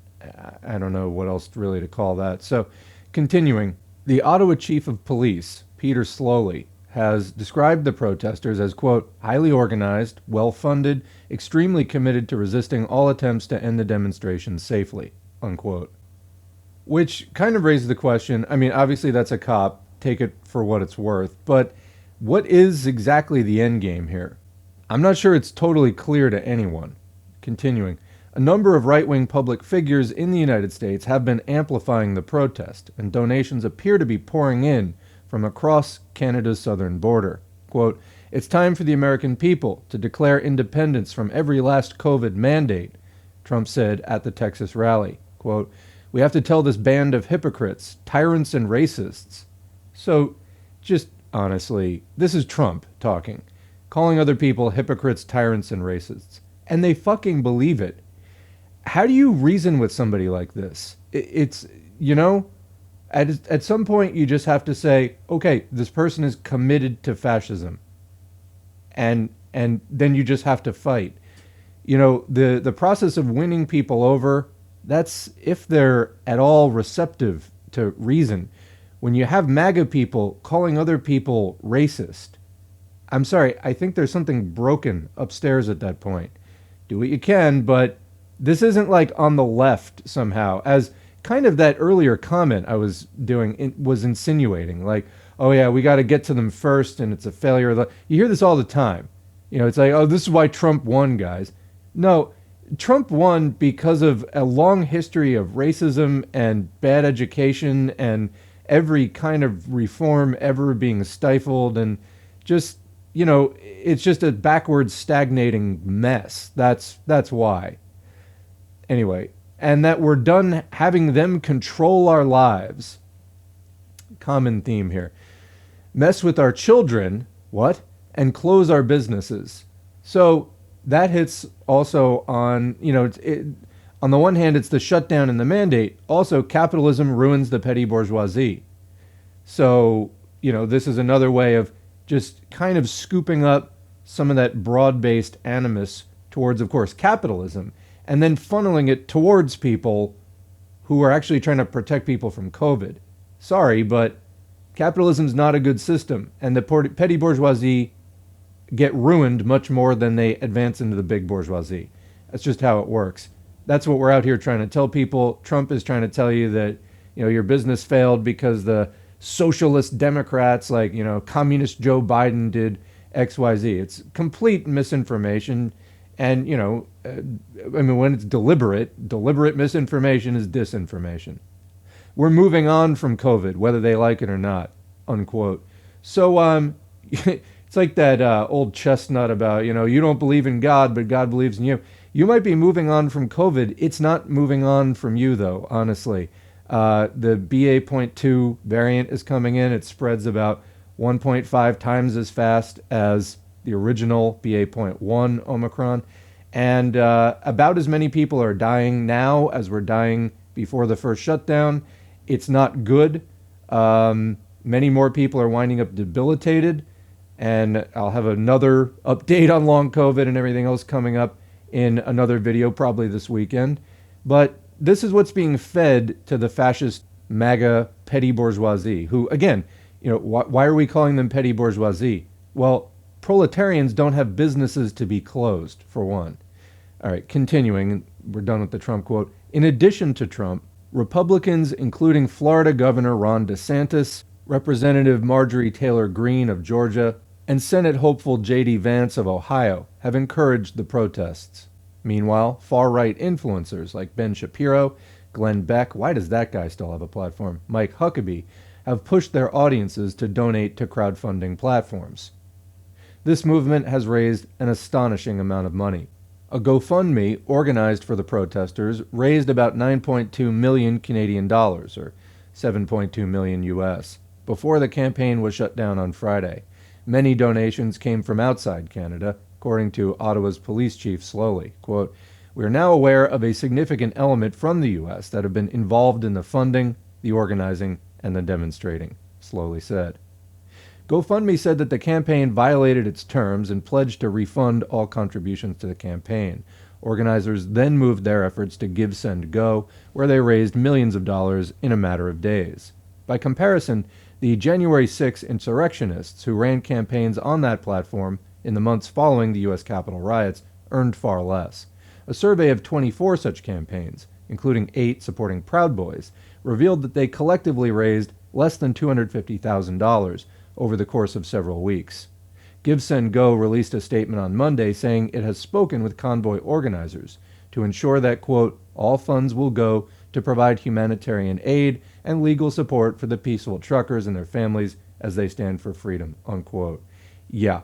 Speaker 1: I don't know what else really to call that. So, continuing, the Ottawa Chief of Police, Peter Slowly, has described the protesters as, quote, highly organized, well-funded, extremely committed to resisting all attempts to end the demonstrations safely, unquote. Which kind of raises the question, I mean, obviously that's a cop, take it for what it's worth, but what is exactly the end game here? I'm not sure it's totally clear to anyone. Continuing, a number of right-wing public figures in the United States have been amplifying the protest, and donations appear to be pouring in from across Canada's southern border. Quote, "It's time for the American people to declare independence from every last COVID mandate," Trump said at the Texas rally. Quote, "We have to tell this band of hypocrites, tyrants and racists." So, just honestly, this is Trump talking, calling other people hypocrites, tyrants, and racists. And they fucking believe it. How do you reason with somebody like this? It's, you know, at some point you just have to say, okay, this person is committed to fascism. And then you just have to fight. You know, the process of winning people over, that's if they're at all receptive to reason. When you have MAGA people calling other people racist, I'm sorry, I think there's something broken upstairs at that point. Do what you can, but this isn't like on the left somehow, as kind of that earlier comment I was doing was insinuating, like, oh yeah, we got to get to them first and it's a failure. You hear this all the time. You know, it's like, oh, this is why Trump won, guys. No, Trump won because of a long history of racism and bad education and every kind of reform ever being stifled, and just, you know, it's just a backwards stagnating mess. That's why. Anyway, and that we're done having them control our lives. Common theme here. Mess with our children, what? And close our businesses. So that hits also on, you know, on the one hand, it's the shutdown and the mandate. Also, capitalism ruins the petty bourgeoisie. So, you know, this is another way of just kind of scooping up some of that broad-based animus towards, of course, capitalism, and then funneling it towards people who are actually trying to protect people from COVID. Sorry, but capitalism's not a good system, and the petty bourgeoisie get ruined much more than they advance into the big bourgeoisie. That's just how it works. That's what we're out here trying to tell people. Trump is trying to tell you that, you know, your business failed because the socialist Democrats, like, you know, communist Joe Biden did XYZ. It's complete misinformation. And, you know, I mean, when it's deliberate misinformation is disinformation. We're moving on from COVID, whether they like it or not, unquote. So, it's like that old chestnut about, you know, you don't believe in God, but God believes in you. You might be moving on from COVID. It's not moving on from you, though, honestly. The BA.2 variant is coming in. It spreads about 1.5 times as fast as the original BA.1 Omicron. And about as many people are dying now as were dying before the first shutdown. It's not good. Many more people are winding up debilitated. And I'll have another update on long COVID and everything else coming up in another video, probably this weekend. But this is what's being fed to the fascist MAGA petty bourgeoisie, who, again, you know, why are we calling them petty bourgeoisie? Well, proletarians don't have businesses to be closed, for one. All right, continuing, we're done with the Trump quote. In addition to Trump, Republicans, including Florida Governor Ron DeSantis, Representative Marjorie Taylor Greene of Georgia, and Senate hopeful J.D. Vance of Ohio have encouraged the protests. Meanwhile, far-right influencers like Ben Shapiro, Glenn Beck, why does that guy still have a platform, Mike Huckabee, have pushed their audiences to donate to crowdfunding platforms. This movement has raised an astonishing amount of money. A GoFundMe organized for the protesters raised about 9.2 million Canadian dollars, or 7.2 million US, before the campaign was shut down on Friday. Many donations came from outside Canada, according to Ottawa's police chief Slowly. Quote, "We are now aware of a significant element from the U.S. that have been involved in the funding, the organizing, and the demonstrating," Slowly said. GoFundMe said that the campaign violated its terms and pledged to refund all contributions to the campaign. Organizers then moved their efforts to Give, Send, Go, where they raised millions of dollars in a matter of days. By comparison, the January 6 insurrectionists who ran campaigns on that platform in the months following the U.S. Capitol riots earned far less. A survey of 24 such campaigns, including 8 supporting Proud Boys, revealed that they collectively raised less than $250,000 over the course of several weeks. Give, Send, Go released a statement on Monday saying it has spoken with convoy organizers to ensure that, quote, "all funds will go to provide humanitarian aid and legal support for the peaceful truckers and their families as they stand for freedom, unquote. Yeah.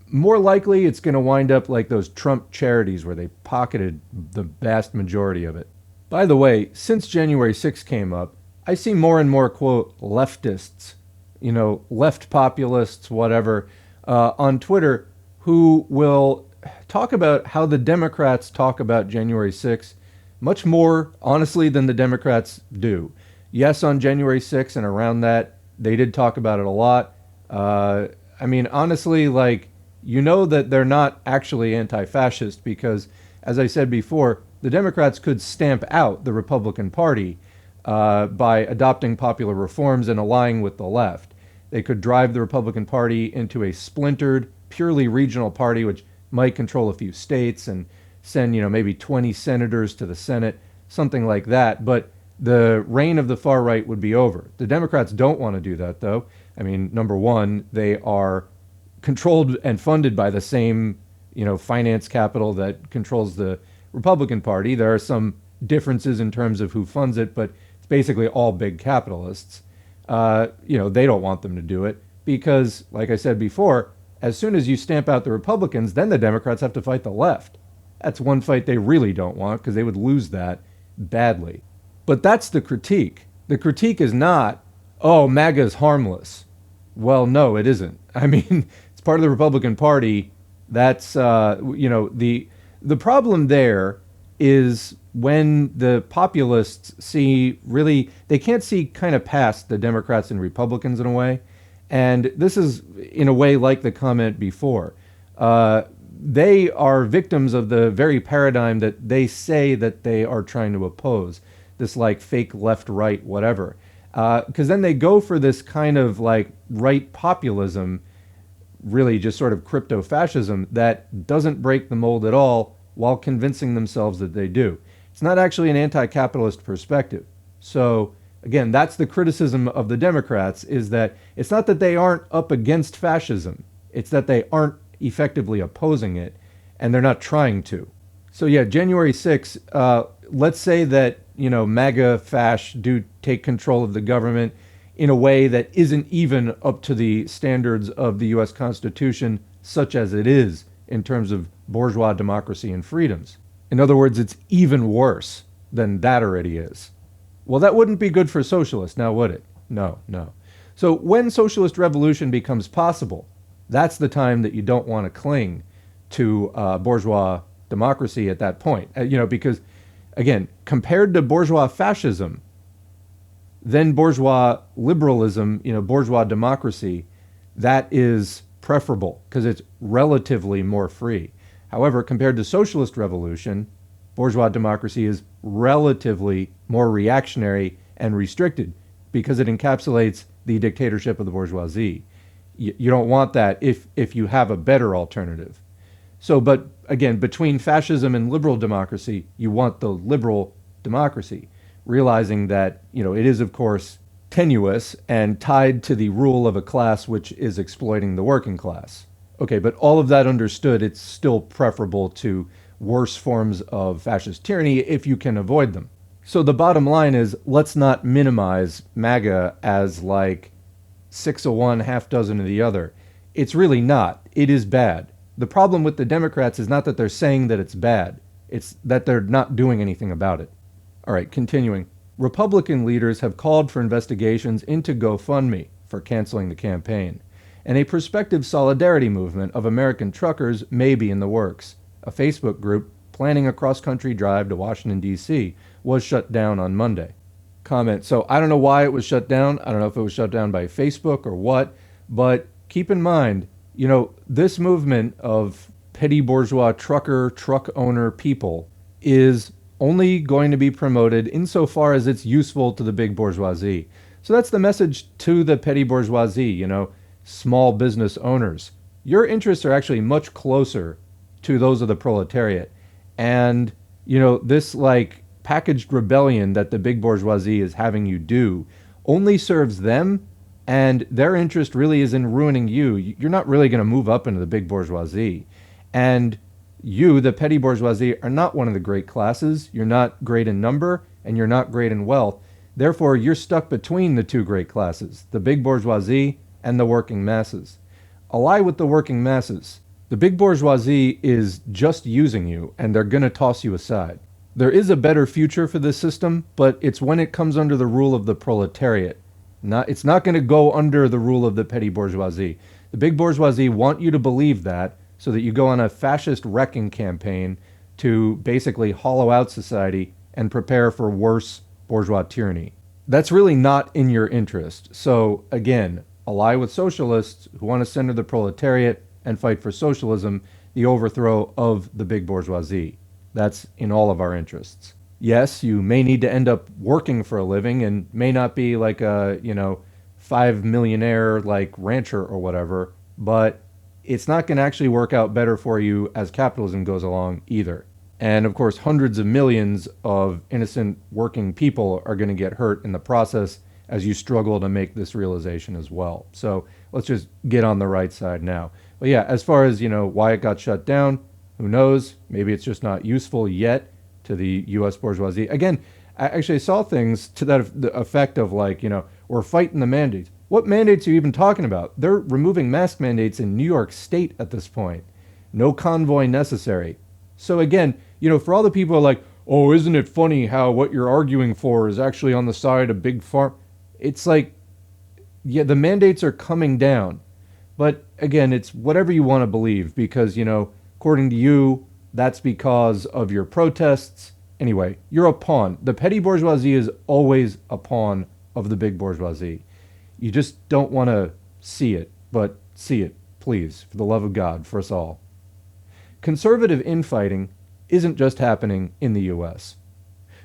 Speaker 1: More likely, it's going to wind up like those Trump charities where they pocketed the vast majority of it. By the way, since January 6th came up, I see more and more, quote, leftists, left populists, whatever, on Twitter who will talk about how the Democrats talk about January 6th much more honestly than the Democrats do. Yes, on January 6th and around that, they did talk about it a lot. Honestly, that they're not actually anti-fascist because, as I said before, the Democrats could stamp out the Republican Party by adopting popular reforms and allying with the left. They could drive the Republican Party into a splintered, purely regional party, which might control a few states and send, maybe 20 senators to the Senate, something like that. But the reign of the far right would be over. The Democrats don't want to do that, though. Number one, they are controlled and funded by the same, finance capital that controls the Republican Party. There are some differences in terms of who funds it, but it's basically all big capitalists. They don't want them to do it because, like I said before, as soon as you stamp out the Republicans, then the Democrats have to fight the left. That's one fight they really don't want because they would lose that badly. But that's the critique. The critique is not, oh, MAGA is harmless. Well, no, it isn't. It's part of the Republican Party. That's, the problem there is when the populists they can't see kind of past the Democrats and Republicans in a way. And this is, in a way, like the comment before. They are victims of the very paradigm that they say that they are trying to oppose, this fake left-right, whatever. Because then they go for this kind of right populism, really just sort of crypto-fascism that doesn't break the mold at all while convincing themselves that they do. It's not actually an anti-capitalist perspective. So again, that's the criticism of the Democrats, is that it's not that they aren't up against fascism. It's that they aren't effectively opposing it, and they're not trying to. So yeah, January 6th, let's say that, MAGA fash do take control of the government in a way that isn't even up to the standards of the U.S. Constitution, such as it is in terms of bourgeois democracy and freedoms. In other words, it's even worse than that already is. Well, that wouldn't be good for socialists, now would it? No. So when socialist revolution becomes possible, that's the time that you don't want to cling to bourgeois democracy at that point. Because, again, compared to bourgeois fascism, then bourgeois liberalism, bourgeois democracy, that is preferable because it's relatively more free. However, compared to socialist revolution, bourgeois democracy is relatively more reactionary and restricted because it encapsulates the dictatorship of the bourgeoisie. You don't want that if you have a better alternative. So, but again, between fascism and liberal democracy, you want the liberal democracy, realizing that, it is, of course, tenuous and tied to the rule of a class which is exploiting the working class. Okay, but all of that understood, it's still preferable to worse forms of fascist tyranny if you can avoid them. So the bottom line is, let's not minimize MAGA as 6 of one, half dozen of the other. It's really not. It is bad. The problem with the Democrats is not that they're saying that it's bad. It's that they're not doing anything about it. All right, continuing. Republican leaders have called for investigations into GoFundMe for canceling the campaign, and a prospective solidarity movement of American truckers may be in the works. A Facebook group planning a cross-country drive to Washington, D.C. was shut down on Monday. Comment. So I don't know why it was shut down. I don't know if it was shut down by Facebook or what, but keep in mind, this movement of petty bourgeois truck owner people is only going to be promoted insofar as it's useful to the big bourgeoisie. So that's the message to the petty bourgeoisie, small business owners. Your interests are actually much closer to those of the proletariat. And, this packaged rebellion that the big bourgeoisie is having you do only serves them, and their interest really is in ruining you. You're not really going to move up into the big bourgeoisie. And you, the petty bourgeoisie, are not one of the great classes. You're not great in number, and you're not great in wealth. Therefore, you're stuck between the two great classes, the big bourgeoisie and the working masses. Ally with the working masses. The big bourgeoisie is just using you, and they're going to toss you aside. There is a better future for this system, but it's when it comes under the rule of the proletariat. It's not going to go under the rule of the petty bourgeoisie. The big bourgeoisie want you to believe that so that you go on a fascist wrecking campaign to basically hollow out society and prepare for worse bourgeois tyranny. That's really not in your interest. So again, ally with socialists who want to center the proletariat and fight for socialism, the overthrow of the big bourgeoisie. That's in all of our interests. Yes, you may need to end up working for a living and may not be like a, 5 millionaire like rancher or whatever, but it's not going to actually work out better for you as capitalism goes along either. And of course, hundreds of millions of innocent working people are going to get hurt in the process as you struggle to make this realization as well. So let's just get on the right side now. But yeah, as far as, why it got shut down, who knows? Maybe it's just not useful yet to the U.S. bourgeoisie. Again, I actually saw things to that the effect of like, we're fighting the mandates. What mandates are you even talking about? They're removing mask mandates in New York State at this point. No convoy necessary. So again, for all the people who are like, oh, isn't it funny how what you're arguing for is actually on the side of big farm? It's like, yeah, the mandates are coming down. But again, it's whatever you want to believe because, according to you, that's because of your protests. Anyway, you're a pawn. The petty bourgeoisie is always a pawn of the big bourgeoisie. You just don't want to see it, but see it, please, for the love of God, for us all. Conservative infighting isn't just happening in the U.S.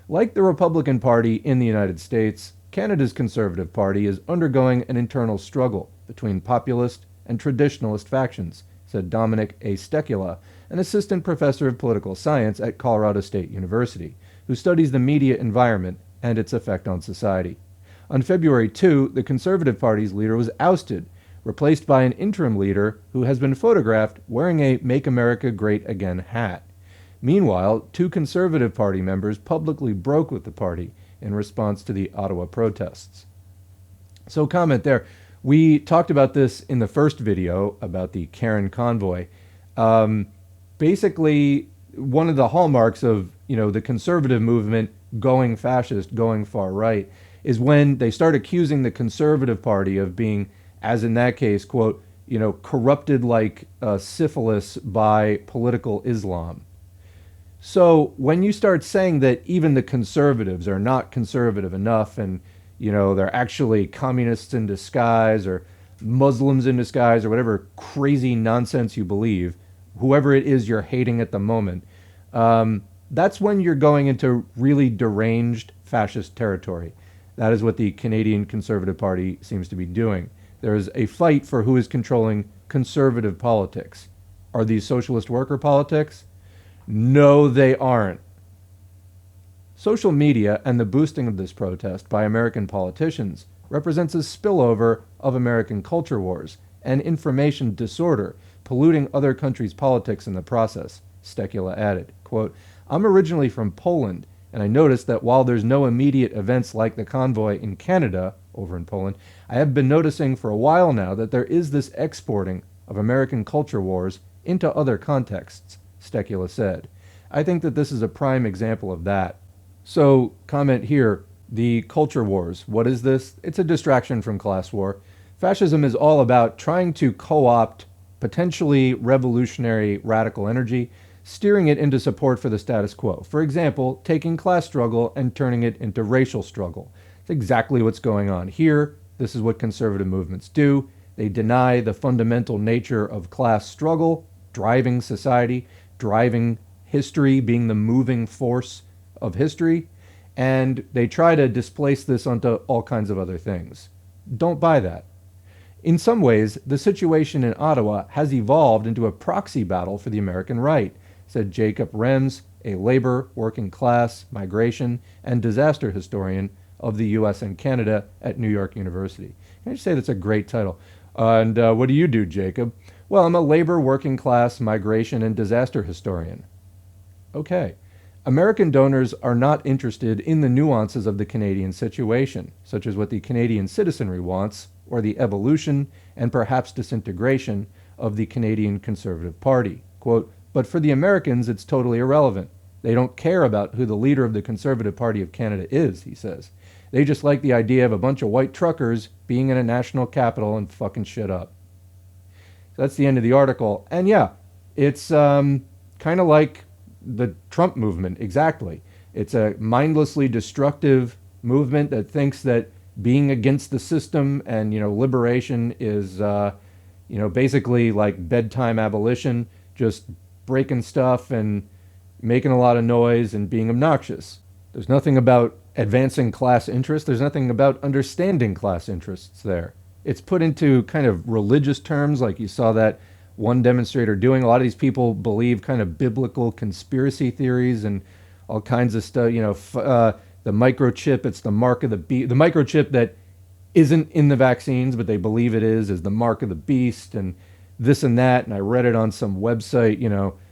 Speaker 1: Like the Republican Party in the United States, Canada's Conservative Party is undergoing an internal struggle between populist and traditionalist factions, said Dominic A. Stecula, an assistant professor of political science at Colorado State University, who studies the media environment and its effect on society. On February 2, the Conservative Party's leader was ousted, replaced by an interim leader who has been photographed wearing a Make America Great Again hat. Meanwhile, 2 Conservative Party members publicly broke with the party in response to the Ottawa protests. So comment there. We talked about this in the first video about the Karen convoy. Basically, one of the hallmarks of, the conservative movement going fascist, going far right, is when they start accusing the Conservative Party of being, as in that case, quote, corrupted like syphilis by political Islam. So when you start saying that even the conservatives are not conservative enough and, they're actually communists in disguise or Muslims in disguise or whatever crazy nonsense you believe, whoever it is you're hating at the moment, that's when you're going into really deranged fascist territory. That is what the Canadian Conservative Party seems to be doing. There is a fight for who is controlling conservative politics. Are these socialist worker politics? No, they aren't. Social media and the boosting of this protest by American politicians represents a spillover of American culture wars and information disorder, polluting other countries' politics in the process, Stecula added. Quote, I'm originally from Poland, and I noticed that while there's no immediate events like the convoy in Canada, over in Poland, I have been noticing for a while now that there is this exporting of American culture wars into other contexts, Stecula said. I think that this is a prime example of that. So, comment here, the culture wars. What is this? It's a distraction from class war. Fascism is all about trying to co-opt potentially revolutionary radical energy, steering it into support for the status quo. For example, taking class struggle and turning it into racial struggle. It's exactly what's going on here. This is what conservative movements do. They deny the fundamental nature of class struggle, driving society, driving history, being the moving force of history, and they try to displace this onto all kinds of other things. Don't buy that. In some ways, the situation in Ottawa has evolved into a proxy battle for the American right, said Jacob Rems, a labor, working class, migration, and disaster historian of the U.S. and Canada at New York University. Can I just say that's a great title? And what do you do, Jacob? Well, I'm a labor, working class, migration, and disaster historian. Okay. American donors are not interested in the nuances of the Canadian situation, such as what the Canadian citizenry wants, or the evolution and perhaps disintegration of the Canadian Conservative Party. Quote, but for the Americans, it's totally irrelevant. They don't care about who the leader of the Conservative Party of Canada is, he says. They just like the idea of a bunch of white truckers being in a national capital and fucking shit up. So that's the end of the article. And yeah, it's kind of like the Trump movement, exactly. It's a mindlessly destructive movement that thinks that being against the system and, liberation is, basically like bedtime abolition, just breaking stuff and making a lot of noise and being obnoxious. There's nothing about advancing class interests. There's nothing about understanding class interests there. It's put into kind of religious terms, like you saw that one demonstrator doing. A lot of these people believe kind of biblical conspiracy theories and all kinds of stuff. The microchip, it's the mark of the beast. The microchip that isn't in the vaccines, but they believe it is the mark of the beast and this and that. And I read it on some website,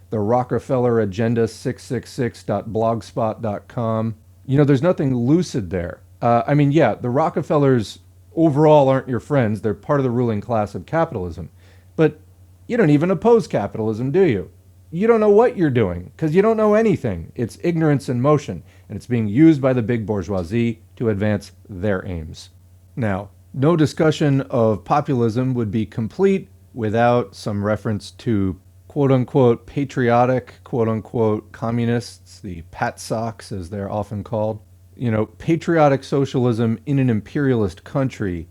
Speaker 1: the Rockefeller Agenda 666.blogspot.com. There's nothing lucid there. The Rockefellers overall aren't your friends. They're part of the ruling class of capitalism. But you don't even oppose capitalism, do you? You don't know what you're doing because you don't know anything. It's ignorance in motion, and it's being used by the big bourgeoisie to advance their aims. Now, no discussion of populism would be complete without some reference to quote-unquote patriotic, quote-unquote communists, the Patsocs as they're often called. Patriotic socialism in an imperialist country,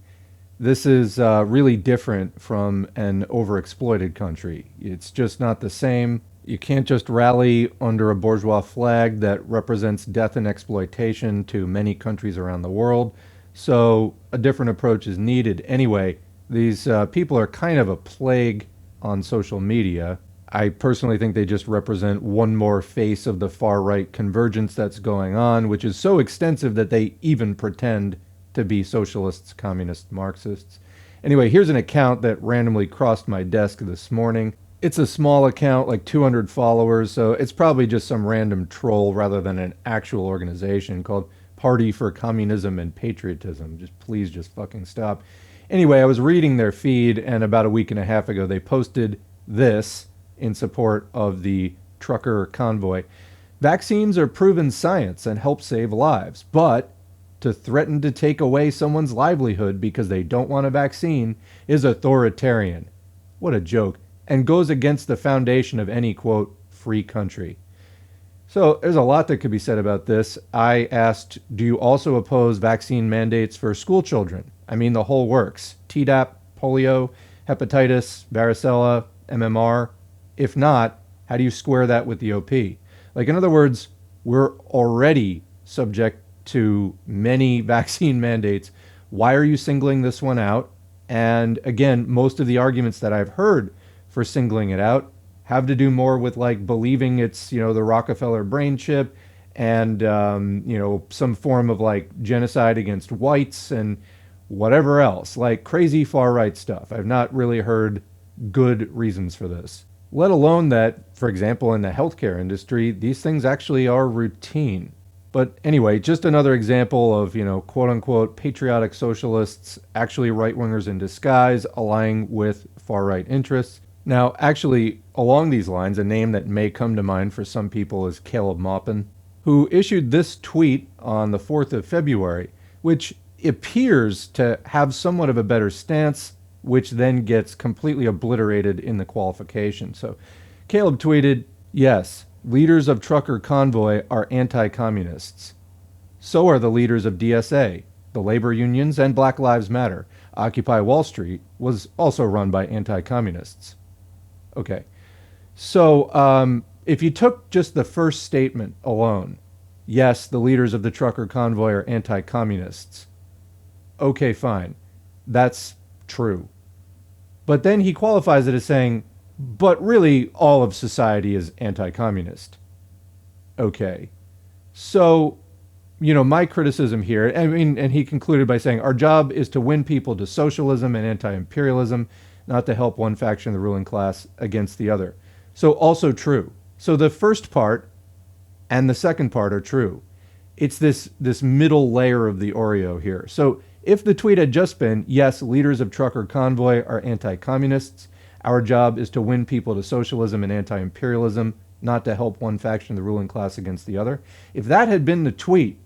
Speaker 1: this is really different from an overexploited country. It's just not the same. You can't just rally under a bourgeois flag that represents death and exploitation to many countries around the world. So a different approach is needed. Anyway, these people are kind of a plague on social media. I personally think they just represent one more face of the far-right convergence that's going on, which is so extensive that they even pretend to be socialists, communists, Marxists. Anyway, here's an account that randomly crossed my desk this morning. It's a small account, like 200 followers, so it's probably just some random troll rather than an actual organization called Party for Communism and Patriotism. Please just fucking stop. Anyway, I was reading their feed, and about a week and a half ago, they posted this in support of the trucker convoy. Vaccines are proven science and help save lives, but to threaten to take away someone's livelihood because they don't want a vaccine is authoritarian. What a joke. And goes against the foundation of any, quote, free country. So there's a lot that could be said about this. I asked, do you also oppose vaccine mandates for school children? I mean, the whole works. Tdap, polio, hepatitis, varicella, MMR. If not, how do you square that with the OP? Like, in other words, we're already subject to many vaccine mandates. Why are you singling this one out? And again, most of the arguments that I've heard for singling it out have to do more with like believing it's, the Rockefeller brain chip and, some form of like genocide against whites and whatever else, like crazy far right stuff. I've not really heard good reasons for this. Let alone that, for example, in the healthcare industry, these things actually are routine. But anyway, just another example of, quote-unquote patriotic socialists, actually right-wingers in disguise, aligning with far-right interests. Now, actually, along these lines, a name that may come to mind for some people is Caleb Maupin, who issued this tweet on the 4th of February, which appears to have somewhat of a better stance, which then gets completely obliterated in the qualification. So Caleb tweeted, yes, leaders of trucker convoy are anti-communists. So are the leaders of DSA, the labor unions, and Black Lives Matter. Occupy Wall Street was also run by anti-communists. Okay, so if you took just the first statement alone, yes, the leaders of the trucker convoy are anti-communists. Okay, fine. That's true. But then he qualifies it as saying, but really all of society is anti-communist. Okay. So, my criticism here, and he concluded by saying, our job is to win people to socialism and anti-imperialism, not to help one faction of the ruling class against the other. So also true. So the first part and the second part are true. It's this middle layer of the Oreo here. So If the tweet had just been, yes, leaders of trucker convoy are anti-communists, our job is to win people to socialism and anti-imperialism, not to help one faction of the ruling class against the other. If that had been the tweet,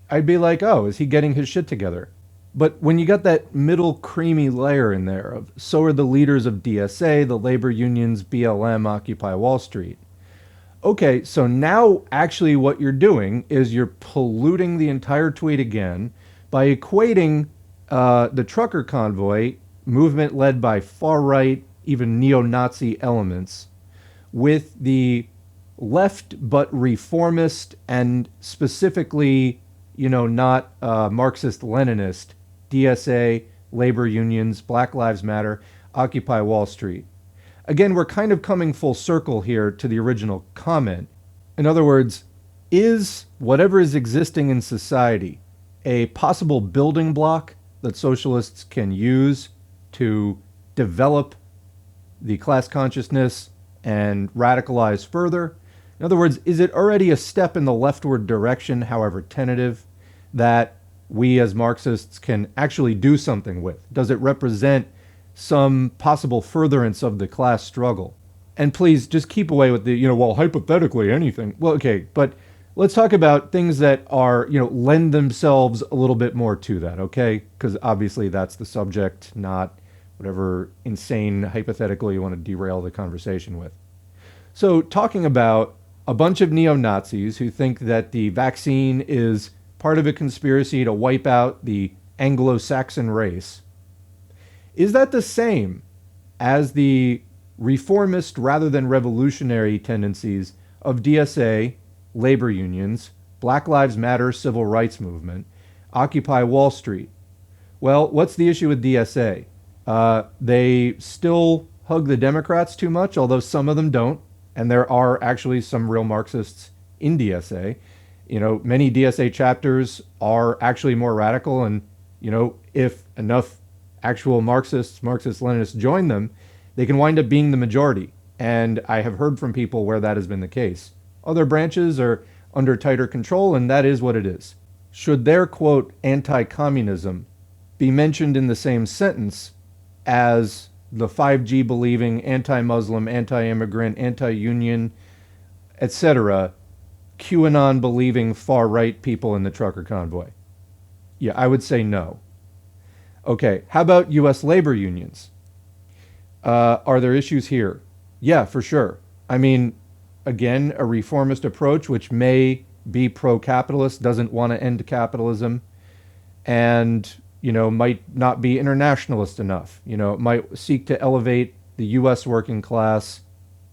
Speaker 1: I'd be like, oh, is he getting his shit together? But when you got that middle creamy layer in there of, so are the leaders of DSA, the labor unions, BLM, Occupy Wall Street. Okay, so now actually what you're doing is you're polluting the entire tweet again by equating the trucker convoy movement led by far-right, even neo-Nazi elements with the left but reformist and specifically, not Marxist-Leninist DSA, labor unions, Black Lives Matter, Occupy Wall Street. Again, we're kind of coming full circle here to the original comment. In other words, is whatever is existing in society a possible building block that socialists can use to develop the class consciousness and radicalize further? In other words, is it already a step in the leftward direction, however tentative, that we as Marxists can actually do something with? Does it represent some possible furtherance of the class struggle? And please just keep away with the, well, hypothetically anything. Well, okay, but let's talk about things that are, lend themselves a little bit more to that, okay? Because obviously that's the subject, not whatever insane hypothetical you want to derail the conversation with. So talking about a bunch of neo-Nazis who think that the vaccine is part of a conspiracy to wipe out the Anglo-Saxon race. Is that the same as the reformist rather than revolutionary tendencies of DSA, labor unions, Black Lives Matter civil rights movement, Occupy Wall Street? Well, what's the issue with DSA? They still hug the Democrats too much, although some of them don't, and there are actually some real Marxists in DSA. Many DSA chapters are actually more radical, and, if enough actual Marxist-Leninists join them, they can wind up being the majority. And I have heard from people where that has been the case. Other branches are under tighter control, and that is what it is. Should their, quote, anti-communism be mentioned in the same sentence as the 5G believing, anti-Muslim, anti-immigrant, anti-union, etc., QAnon believing far-right people in the trucker convoy? Yeah, I would say no. Okay, how about U.S. labor unions? Are there issues here? Yeah, for sure. I mean, again, a reformist approach, which may be pro-capitalist, doesn't want to end capitalism, and, might not be internationalist enough. It might seek to elevate the U.S. working class,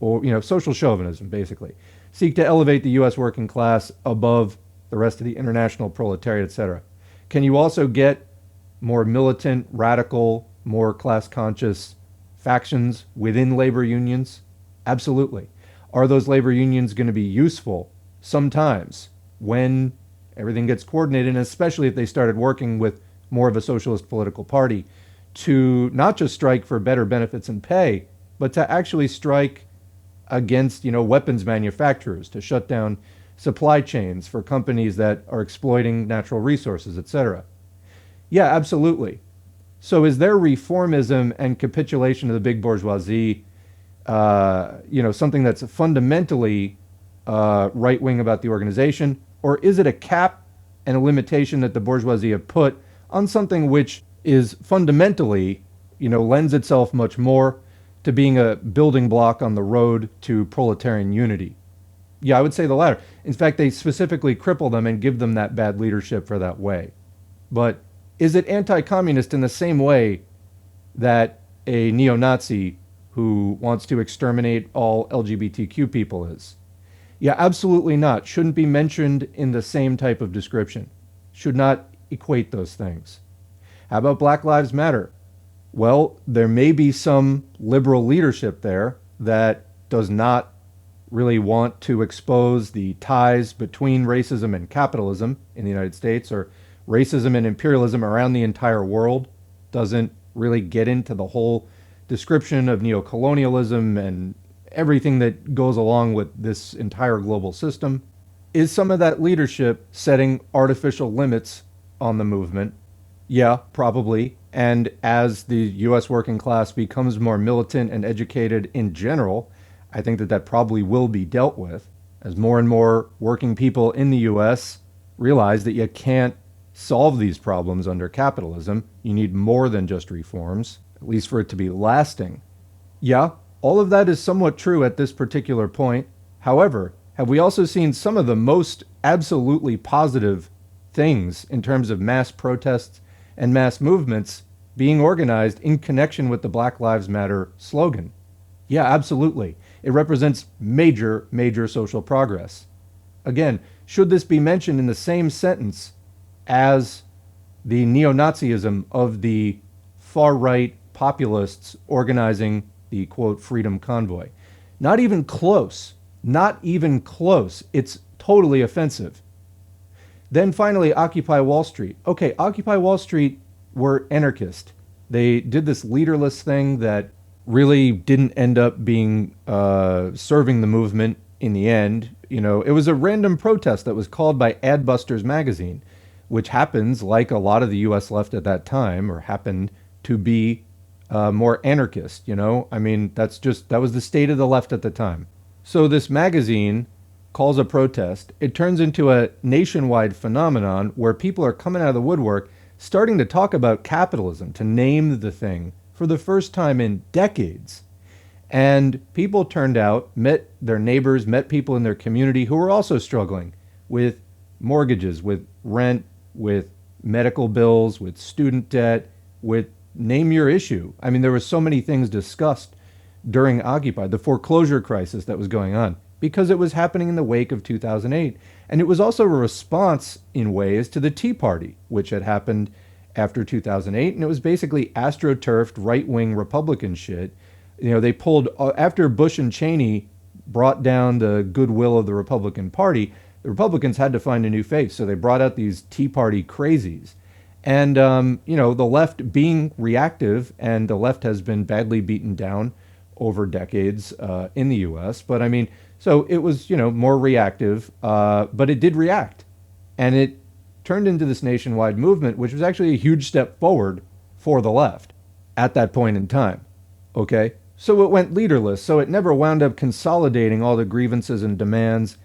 Speaker 1: or, social chauvinism, basically. Seek to elevate the U.S. working class above the rest of the international proletariat, etc. Can you also get more militant, radical, more class-conscious factions within labor unions? Absolutely. Are those labor unions going to be useful sometimes when everything gets coordinated, and especially if they started working with more of a socialist political party, to not just strike for better benefits and pay, but to actually strike against, weapons manufacturers, to shut down supply chains for companies that are exploiting natural resources, etc. Yeah, absolutely. So is there reformism and capitulation of the big bourgeoisie, something that's fundamentally right-wing about the organization? Or is it a cap and a limitation that the bourgeoisie have put on something which is fundamentally, lends itself much more to being a building block on the road to proletarian unity? Yeah, I would say the latter. In fact, they specifically cripple them and give them that bad leadership for that way. But is it anti-communist in the same way that a neo-Nazi who wants to exterminate all LGBTQ people is? Yeah, absolutely not. Shouldn't be mentioned in the same type of description. Should not equate those things. How about Black Lives Matter? Well, there may be some liberal leadership there that does not really want to expose the ties between racism and capitalism in the United States, or racism and imperialism around the entire world, doesn't really get into the whole description of neocolonialism and everything that goes along with this entire global system. Is some of that leadership setting artificial limits on the movement. Yeah, probably. And as the US working class becomes more militant and educated in general, I think that that probably will be dealt with as more and more working people in the US realize that you can't solve these problems under capitalism. You need more than just reforms, at least for it to be lasting. Yeah, all of that is somewhat true at this particular point. However, have we also seen some of the most absolutely positive things in terms of mass protests and mass movements being organized in connection with the Black Lives Matter slogan? Yeah, absolutely. It represents major, major social progress. Again, should this be mentioned in the same sentence as the neo-Nazism of the far-right populists organizing the, quote, freedom convoy? Not even close. Not even close. It's totally offensive. Then finally, Occupy Wall Street. Okay, Occupy Wall Street were anarchist. They did this leaderless thing that really didn't end up being serving the movement in the end. You know, it was a random protest that was called by Adbusters magazine, which happens, like a lot of the U.S. left at that time, or happened to be more anarchist, you know? I mean, that was the state of the left at the time. So this magazine calls a protest. It turns into a nationwide phenomenon where people are coming out of the woodwork, starting to talk about capitalism, to name the thing for the first time in decades. And people turned out, met their neighbors, met people in their community who were also struggling with mortgages, with rent, with medical bills, with student debt, with name your issue. I mean, there were so many things discussed during Occupy, the foreclosure crisis that was going on, because it was happening in the wake of 2008. And it was also a response in ways to the Tea Party, which had happened after 2008. And it was basically astroturfed right-wing Republican shit. You know, they pulled, after Bush and Cheney brought down the goodwill of the Republican Party, the Republicans had to find a new face. So they brought out these Tea Party crazies. And, you know, the left being reactive, and the left has been badly beaten down over decades in the U.S. But I mean, so it was, you know, more reactive, but it did react. And it turned into this nationwide movement, which was actually a huge step forward for the left at that point in time. Okay? So it went leaderless. So it never wound up consolidating all the grievances and demands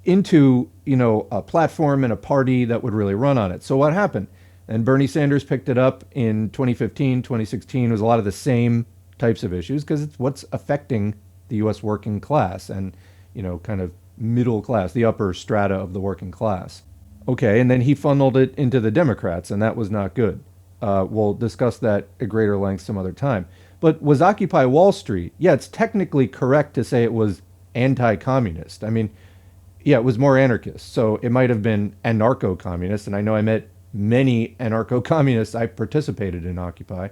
Speaker 1: into, you know, a platform and a party that would really run on it. So what happened? And Bernie Sanders picked it up in 2015, 2016. It was a lot of the same types of issues because it's what's affecting the U.S. working class and, you know, kind of middle class, the upper strata of the working class. Okay, and then he funneled it into the Democrats, and that was not good. We'll discuss that at greater length some other time. But was Occupy Wall Street? Yeah, it's technically correct to say it was anti-communist. I mean, yeah, it was more anarchist. So it might have been anarcho-communist, and I know I met many anarcho-communists. I participated in Occupy.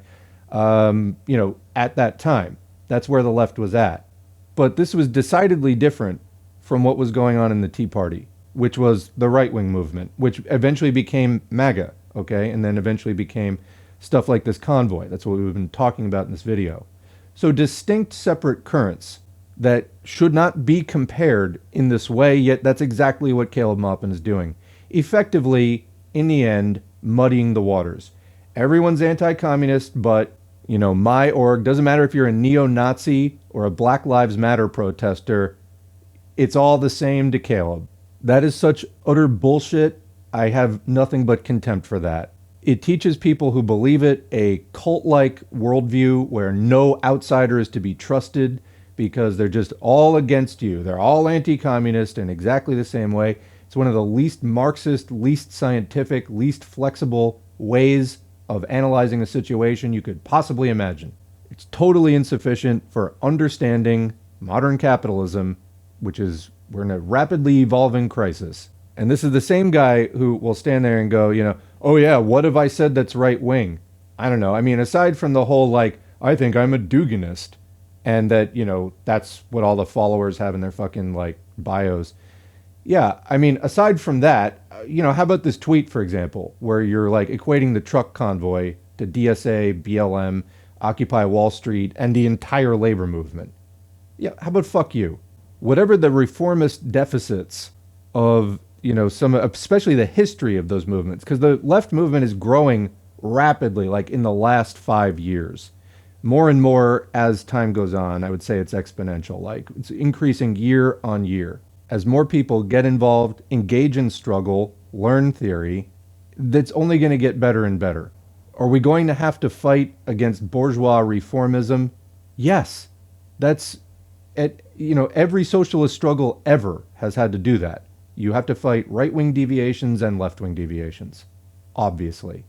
Speaker 1: You know, at that time. That's where the left was at. But this was decidedly different from what was going on in the Tea Party, which was the right-wing movement, which eventually became MAGA, okay? And then eventually became stuff like this convoy. That's what we've been talking about in this video. So distinct separate currents that should not be compared in this way, yet that's exactly what Caleb Maupin is doing. Effectively, in the end, muddying the waters. Everyone's anti-communist, but, you know, my org, doesn't matter if you're a neo-Nazi or a Black Lives Matter protester, it's all the same to Caleb. That is such utter bullshit. I have nothing but contempt for that. It teaches people who believe it a cult-like worldview where no outsider is to be trusted because they're just all against you. They're all anti-communist in exactly the same way. It's one of the least Marxist, least scientific, least flexible ways of analyzing a situation you could possibly imagine. It's totally insufficient for understanding modern capitalism, which is, we're in a rapidly evolving crisis. And this is the same guy who will stand there and go, you know, oh yeah, what have I said that's right wing? I don't know. I mean, aside from the whole, like, I think I'm a Duganist, and that, you know, that's what all the followers have in their fucking, like, bios. Yeah, I mean, aside from that, you know, how about this tweet, for example, where you're, like, equating the truck convoy to DSA, BLM, Occupy Wall Street, and the entire labor movement? Yeah, how about fuck you? Whatever the reformist deficits of some, especially the history of those movements, because the left movement is growing rapidly, like in the last 5 years. More and more as time goes on, I would say it's exponential, like it's increasing year on year. As more people get involved, engage in struggle, learn theory, that's only going to get better and better. Are we going to have to fight against bourgeois reformism? Yes. That's every socialist struggle ever has had to do that. You have to fight right-wing deviations and left-wing deviations, obviously.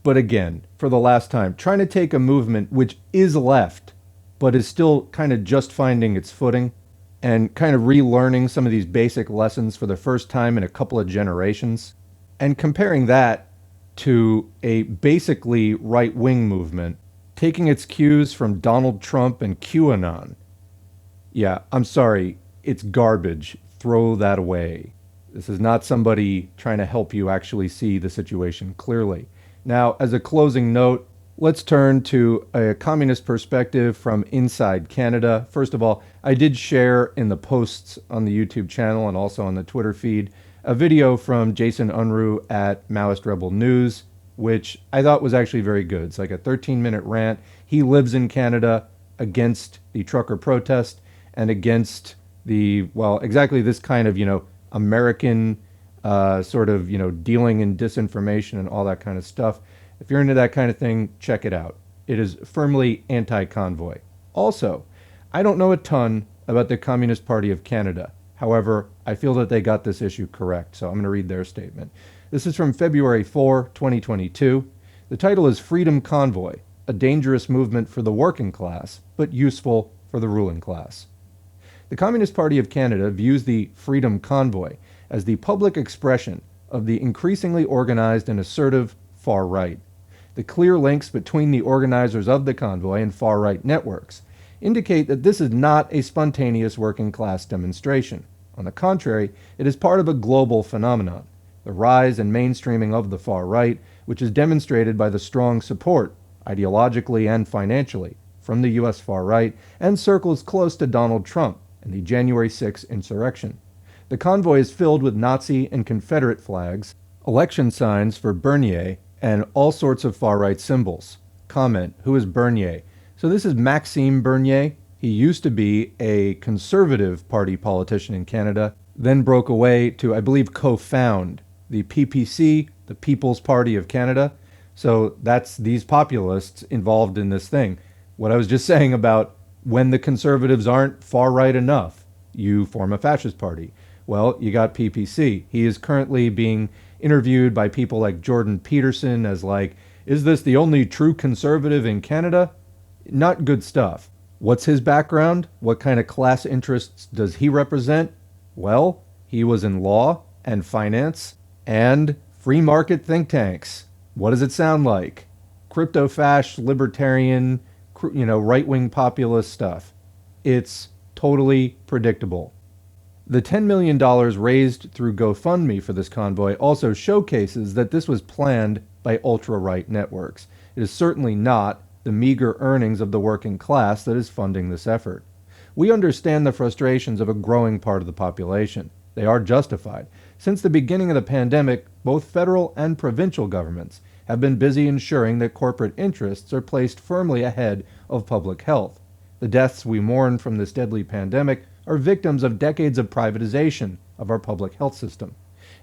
Speaker 1: But again, for the last time, trying to take a movement which is left, but is still kind of just finding its footing and kind of relearning some of these basic lessons for the first time in a couple of generations, and comparing that to a basically right-wing movement, taking its cues from Donald Trump and QAnon. Yeah, I'm sorry, it's garbage. Throw that away. This is not somebody trying to help you actually see the situation clearly. Now, as a closing note, let's turn to a communist perspective from inside Canada. First of all, I did share in the posts on the YouTube channel and also on the Twitter feed a video from Jason Unruh at Maoist Rebel News, which I thought was actually very good. It's like a 13-minute rant. He lives in Canada against the trucker protest and against exactly this kind of, American sort of, dealing in disinformation and all that kind of stuff. If you're into that kind of thing, check it out. It is firmly anti-convoy. Also, I don't know a ton about the Communist Party of Canada. However, I feel that they got this issue correct, so I'm going to read their statement. This is from February 4, 2022. The title is Freedom Convoy, a dangerous movement for the working class, but useful for the ruling class. The Communist Party of Canada views the Freedom Convoy as the public expression of the increasingly organized and assertive far right. The clear links between the organizers of the convoy and far-right networks indicate that this is not a spontaneous working class demonstration. On the contrary, it is part of a global phenomenon, the rise and mainstreaming of the far right, which is demonstrated by the strong support, ideologically and financially, from the U.S. far right and circles close to Donald Trump and the January 6 insurrection. The convoy is filled with Nazi and Confederate flags, election signs for Bernier, and all sorts of far-right symbols. Comment, who is Bernier? So this is Maxime Bernier. He used to be a Conservative Party politician in Canada, then broke away to, I believe, co-found the PPC, the People's Party of Canada. So that's these populists involved in this thing. What I was just saying about when the Conservatives aren't far-right enough, you form a fascist party. Well, you got PPC. He is currently being interviewed by people like Jordan Peterson as like, is this the only true conservative in Canada? Not good stuff. What's his background? What kind of class interests does he represent? Well, he was in law and finance and free market think tanks. What does it sound like? Crypto-fash, libertarian, right-wing populist stuff. It's totally predictable. The $10 million raised through GoFundMe for this convoy also showcases that this was planned by ultra-right networks. It is certainly not the meager earnings of the working class that is funding this effort. We understand the frustrations of a growing part of the population. They are justified. Since the beginning of the pandemic, both federal and provincial governments have been busy ensuring that corporate interests are placed firmly ahead of public health. The deaths we mourn from this deadly pandemic are victims of decades of privatization of our public health system.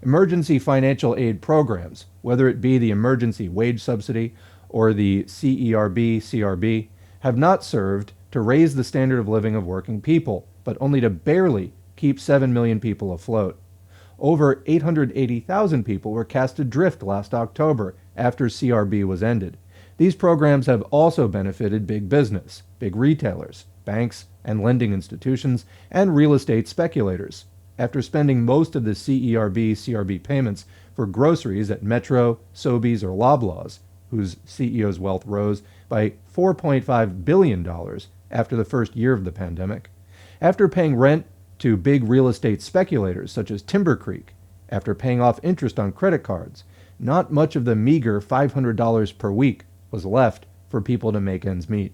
Speaker 1: Emergency financial aid programs, whether it be the emergency wage subsidy or the CERB, have not served to raise the standard of living of working people, but only to barely keep 7 million people afloat. Over 880,000 people were cast adrift last October after CRB was ended. These programs have also benefited big business, big retailers, banks and lending institutions, and real estate speculators. After spending most of the CRB payments for groceries at Metro, Sobeys, or Loblaws, whose CEO's wealth rose by $4.5 billion after the first year of the pandemic, after paying rent to big real estate speculators such as Timber Creek, after paying off interest on credit cards, not much of the meager $500 per week was left for people to make ends meet.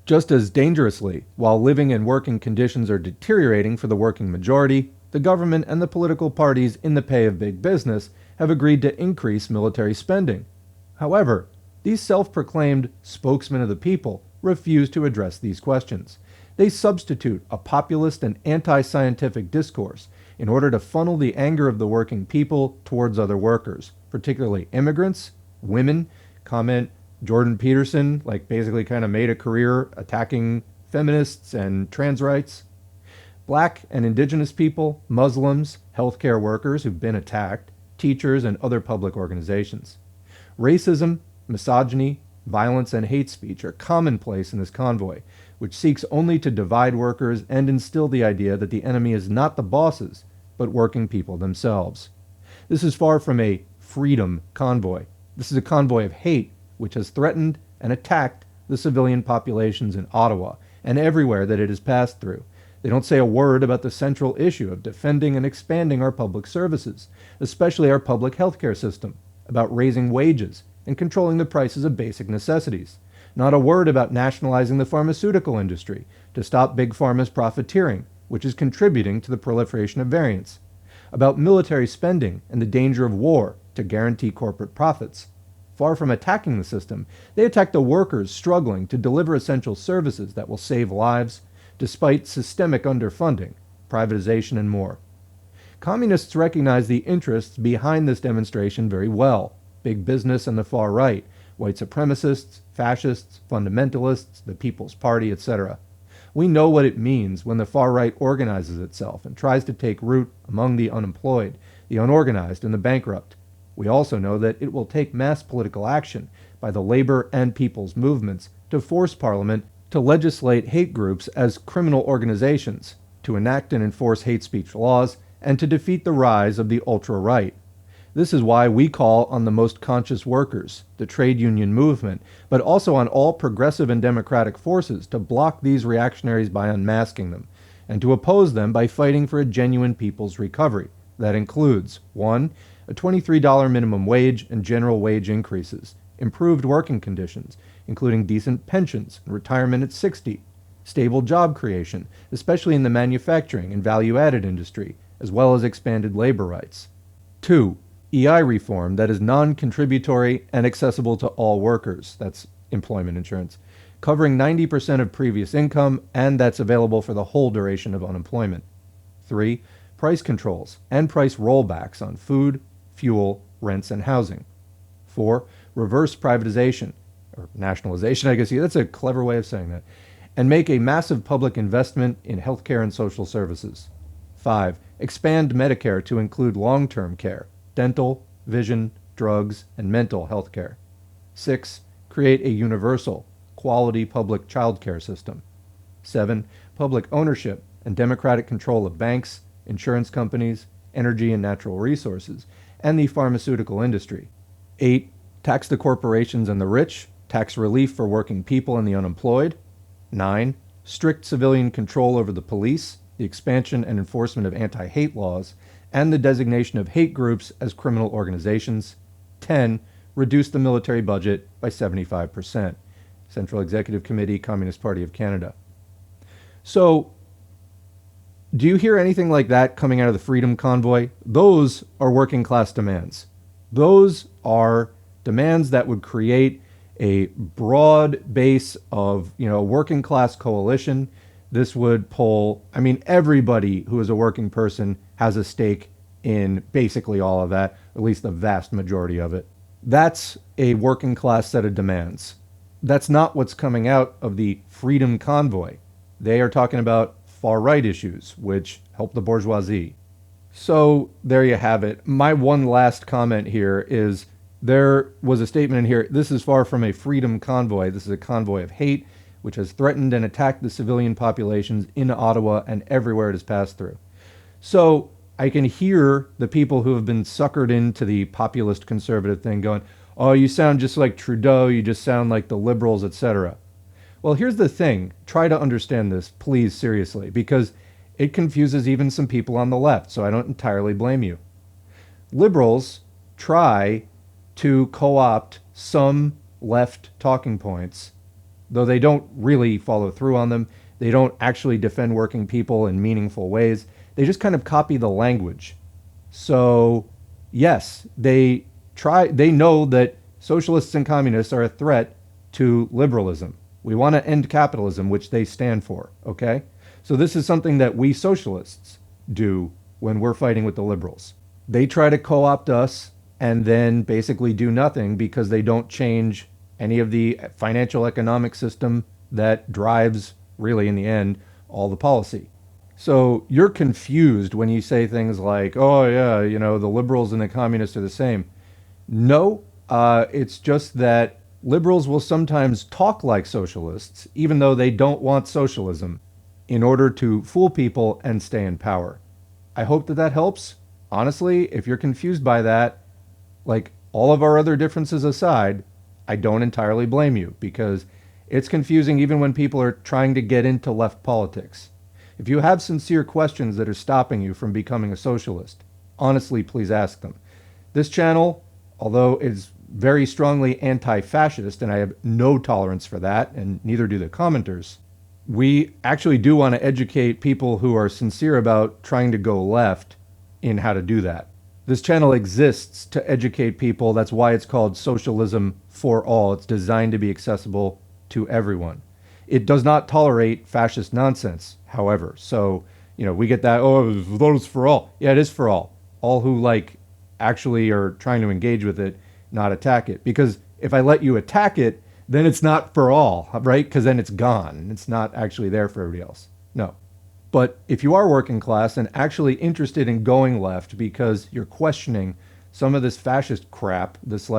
Speaker 1: Just as dangerously, while living and working conditions are deteriorating for the working majority, the government and the political parties in the pay of big business have agreed to increase military spending. However, these self-proclaimed spokesmen of the people refuse to address these questions. They substitute a populist and anti-scientific discourse in order to funnel the anger of the working people towards other workers, particularly immigrants, women. Comment Jordan Peterson, basically kind of made a career attacking feminists and trans rights. Black and indigenous people, Muslims, healthcare workers who've been attacked, teachers, and other public organizations. Racism, misogyny, violence, and hate speech are commonplace in this convoy, which seeks only to divide workers and instill the idea that the enemy is not the bosses, but working people themselves. This is far from a freedom convoy. This is a convoy of hate, which has threatened and attacked the civilian populations in Ottawa and everywhere that it has passed through. They don't say a word about the central issue of defending and expanding our public services, especially our public healthcare system, about raising wages and controlling the prices of basic necessities. Not a word about nationalizing the pharmaceutical industry to stop Big Pharma's profiteering, which is contributing to the proliferation of variants. About military spending and the danger of war to guarantee corporate profits. Far from attacking the system, they attack the workers struggling to deliver essential services that will save lives, despite systemic underfunding, privatization, and more. Communists recognize the interests behind this demonstration very well: big business and the far right, white supremacists, fascists, fundamentalists, the People's Party, etc. We know what it means when the far right organizes itself and tries to take root among the unemployed, the unorganized, and the bankrupt. We also know that it will take mass political action by the labor and people's movements to force Parliament to legislate hate groups as criminal organizations, to enact and enforce hate speech laws, and to defeat the rise of the ultra-right. This is why we call on the most conscious workers, the trade union movement, but also on all progressive and democratic forces to block these reactionaries by unmasking them, and to oppose them by fighting for a genuine people's recovery. That includes 1. A $23 minimum wage and general wage increases, improved working conditions, including decent pensions and retirement at 60, stable job creation, especially in the manufacturing and value-added industry, as well as expanded labor rights. 2. EI reform that is non-contributory and accessible to all workers, that's employment insurance, covering 90% of previous income, and that's available for the whole duration of unemployment. 3. Price controls and price rollbacks on food, fuel, rents, and housing. 4. Reverse privatization, or nationalization, I guess. That's a clever way of saying that, and make a massive public investment in healthcare and social services. 5. Expand Medicare to include long-term care, dental, vision, drugs, and mental health care. 6. Create a universal, quality public child care system. 7. Public ownership and democratic control of banks, insurance companies, energy and natural resources, and the pharmaceutical industry. 8. Tax the corporations and the rich, tax relief for working people and the unemployed. 9. Strict civilian control over the police, the expansion and enforcement of anti-hate laws, and the designation of hate groups as criminal organizations. 10. Reduce the military budget by 75%. Central Executive Committee, Communist Party of Canada. So, do you hear anything like that coming out of the Freedom Convoy? Those are working class demands. Those are demands that would create a broad base of, working class coalition. This would pull, everybody who is a working person has a stake in basically all of that, at least the vast majority of it. That's a working class set of demands. That's not what's coming out of the Freedom Convoy. They are talking about far-right issues, which help the bourgeoisie. So there you have it. My one last comment here is there was a statement in here, this is far from a freedom convoy. This is a convoy of hate, which has threatened and attacked the civilian populations in Ottawa and everywhere it has passed through. So I can hear the people who have been suckered into the populist conservative thing going, oh, you sound just like Trudeau, you just sound like the liberals, etc. Well, here's the thing. Try to understand this, please, seriously, because it confuses even some people on the left, so I don't entirely blame you. Liberals try to co-opt some left talking points though they don't really follow through on them. They don't actually defend working people in meaningful ways. They just kind of copy the language. So, yes, they know that socialists and communists are a threat to liberalism. We want to end capitalism, which they stand for, okay? So this is something that we socialists do when we're fighting with the liberals. They try to co-opt us and then basically do nothing because they don't change any of the financial economic system that drives, really in the end, all the policy. So you're confused when you say things like, oh yeah, the liberals and the communists are the same. No, it's just that liberals will sometimes talk like socialists, even though they don't want socialism, in order to fool people and stay in power. I hope that helps. Honestly, if you're confused by that, like all of our other differences aside, I don't entirely blame you, because it's confusing even when people are trying to get into left politics. If you have sincere questions that are stopping you from becoming a socialist, honestly, please ask them. This channel, although it's very strongly anti-fascist, and I have no tolerance for that, and neither do the commenters, we actually do want to educate people who are sincere about trying to go left in how to do that. This channel exists to educate people. That's why it's called Socialism for All. It's designed to be accessible to everyone. It does not tolerate fascist nonsense, however. So, we get that, oh, those for all. Yeah, it is for all. All who actually are trying to engage with it, not attack it. Because if I let you attack it, then it's not for all, right? Because then it's gone. It's not actually there for everybody else. No. But if you are working class and actually interested in going left because you're questioning some of this fascist crap, this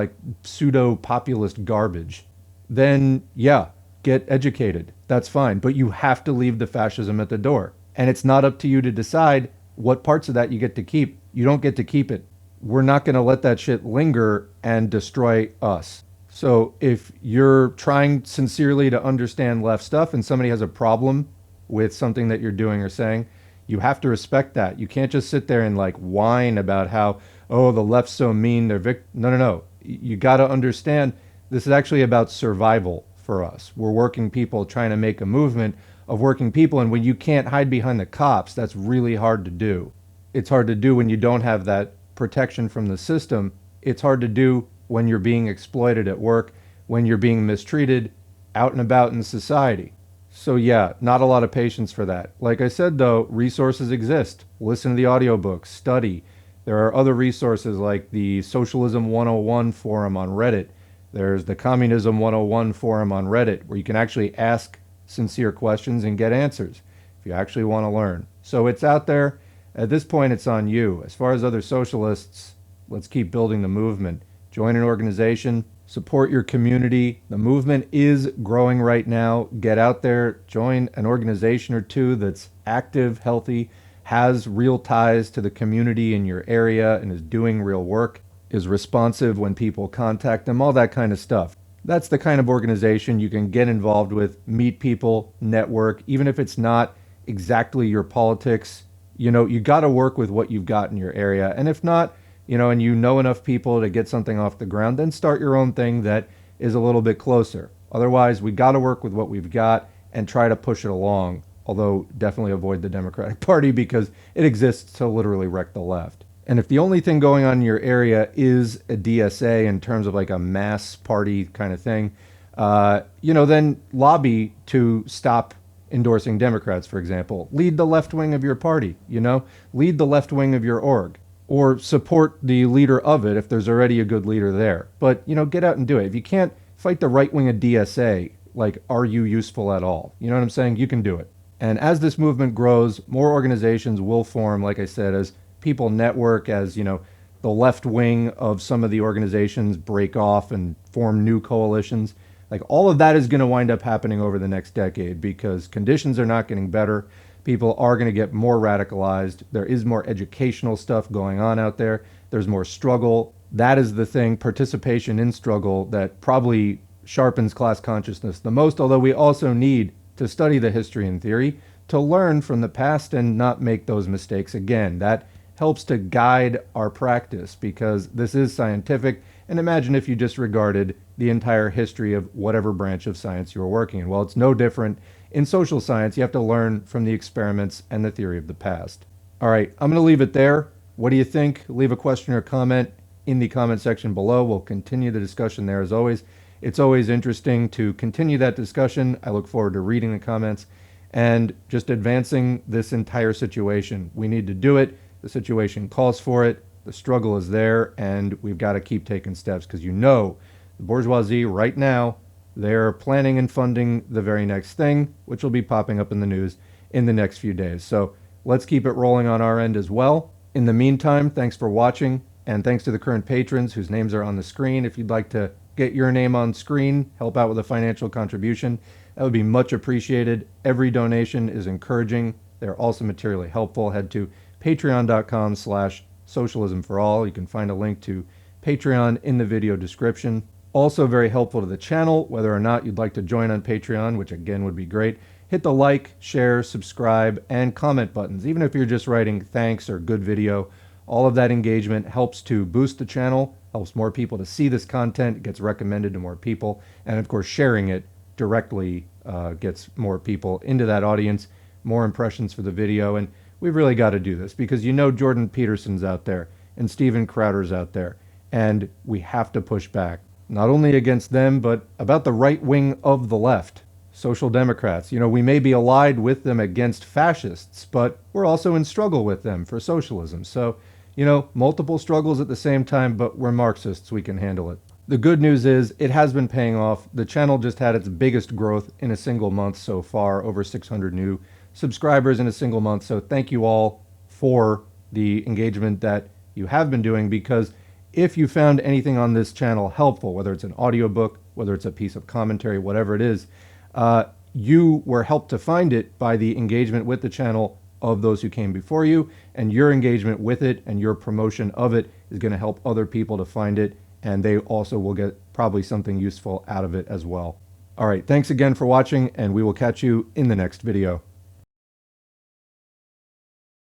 Speaker 1: pseudo-populist garbage, then yeah, get educated. That's fine. But you have to leave the fascism at the door. And it's not up to you to decide what parts of that you get to keep. You don't get to keep it. We're not going to let that shit linger and destroy us. So if you're trying sincerely to understand left stuff and somebody has a problem with something that you're doing or saying, you have to respect that. You can't just sit there and whine about how, oh, the left's so mean, they're No. You got to understand this is actually about survival for us. We're working people trying to make a movement of working people, and when you can't hide behind the cops, that's really hard to do. It's hard to do when you don't have that protection from the system. It's hard to do when you're being exploited at work, when you're being mistreated out and about in society. So yeah, not a lot of patience for that. Like I said though, resources exist. Listen to the audiobooks, study. There are other resources like the Socialism 101 forum on Reddit. There's the Communism 101 forum on Reddit, where you can actually ask sincere questions and get answers if you actually want to learn. So it's out there. At this point, it's on you. As far as other socialists, let's keep building the movement. Join an organization, support your community. The movement is growing right now. Get out there, join an organization or two that's active, healthy, has real ties to the community in your area and is doing real work, is responsive when people contact them, all that kind of stuff. That's the kind of organization you can get involved with, meet people, network, even if it's not exactly your politics. You got to work with what you've got in your area. And if not, and you know enough people to get something off the ground, then start your own thing that is a little bit closer. Otherwise, we got to work with what we've got and try to push it along, although definitely avoid the Democratic Party because it exists to literally wreck the left. And if the only thing going on in your area is a DSA in terms of a mass party kind of thing, then lobby to stop endorsing Democrats, for example. Lead the left wing of your party, lead the left wing of your org. Or support the leader of it if there's already a good leader there. But, get out and do it. If you can't fight the right wing of DSA, are you useful at all? You know what I'm saying? You can do it. And as this movement grows, more organizations will form, like I said, as people network, as, the left wing of some of the organizations break off and form new coalitions. All of that is going to wind up happening over the next decade because conditions are not getting better. People are going to get more radicalized. There is more educational stuff going on out there. There's more struggle. That is the thing, participation in struggle, that probably sharpens class consciousness the most, although we also need to study the history and theory to learn from the past and not make those mistakes again. That helps to guide our practice because this is scientific And imagine if you disregarded the entire history of whatever branch of science you were working in. Well, it's no different in social science. You have to learn from the experiments and the theory of the past. All right, I'm going to leave it there. What do you think? Leave a question or comment in the comment section below. We'll continue the discussion there as always. It's always interesting to continue that discussion. I look forward to reading the comments and just advancing this entire situation. We need to do it. The situation calls for it. The struggle is there, and we've got to keep taking steps because the bourgeoisie right now, they're planning and funding the very next thing, which will be popping up in the news in the next few days. So let's keep it rolling on our end as well. In the meantime, thanks for watching, and thanks to the current patrons whose names are on the screen. If you'd like to get your name on screen, help out with a financial contribution, that would be much appreciated. Every donation is encouraging. They're also materially helpful. Head to patreon.com/socialism for all. You can find a link to Patreon in the video description. Also very helpful to the channel, whether or not you'd like to join on Patreon, which again would be great. Hit the like, share, subscribe, and comment buttons. Even if you're just writing thanks or good video, all of that engagement helps to boost the channel, helps more people to see this content, it gets recommended to more people, and of course sharing it directly gets more people into that audience, more impressions for the video. And we've really got to do this because Jordan Peterson's out there and Steven Crowder's out there, and we have to push back, not only against them, but about the right wing of the left. Social Democrats, we may be allied with them against fascists, but we're also in struggle with them for socialism. So, multiple struggles at the same time, but we're Marxists, we can handle it. The good news is it has been paying off. The channel just had its biggest growth in a single month so far, over 600 new subscribers in a single month. So thank you all for the engagement that you have been doing, because if you found anything on this channel helpful, whether it's an audiobook, whether it's a piece of commentary, whatever it is, you were helped to find it by the engagement with the channel of those who came before you, and your engagement with it and your promotion of it is going to help other people to find it, and they also will get probably something useful out of it as well. All right, thanks again for watching, and we will catch you in the next video.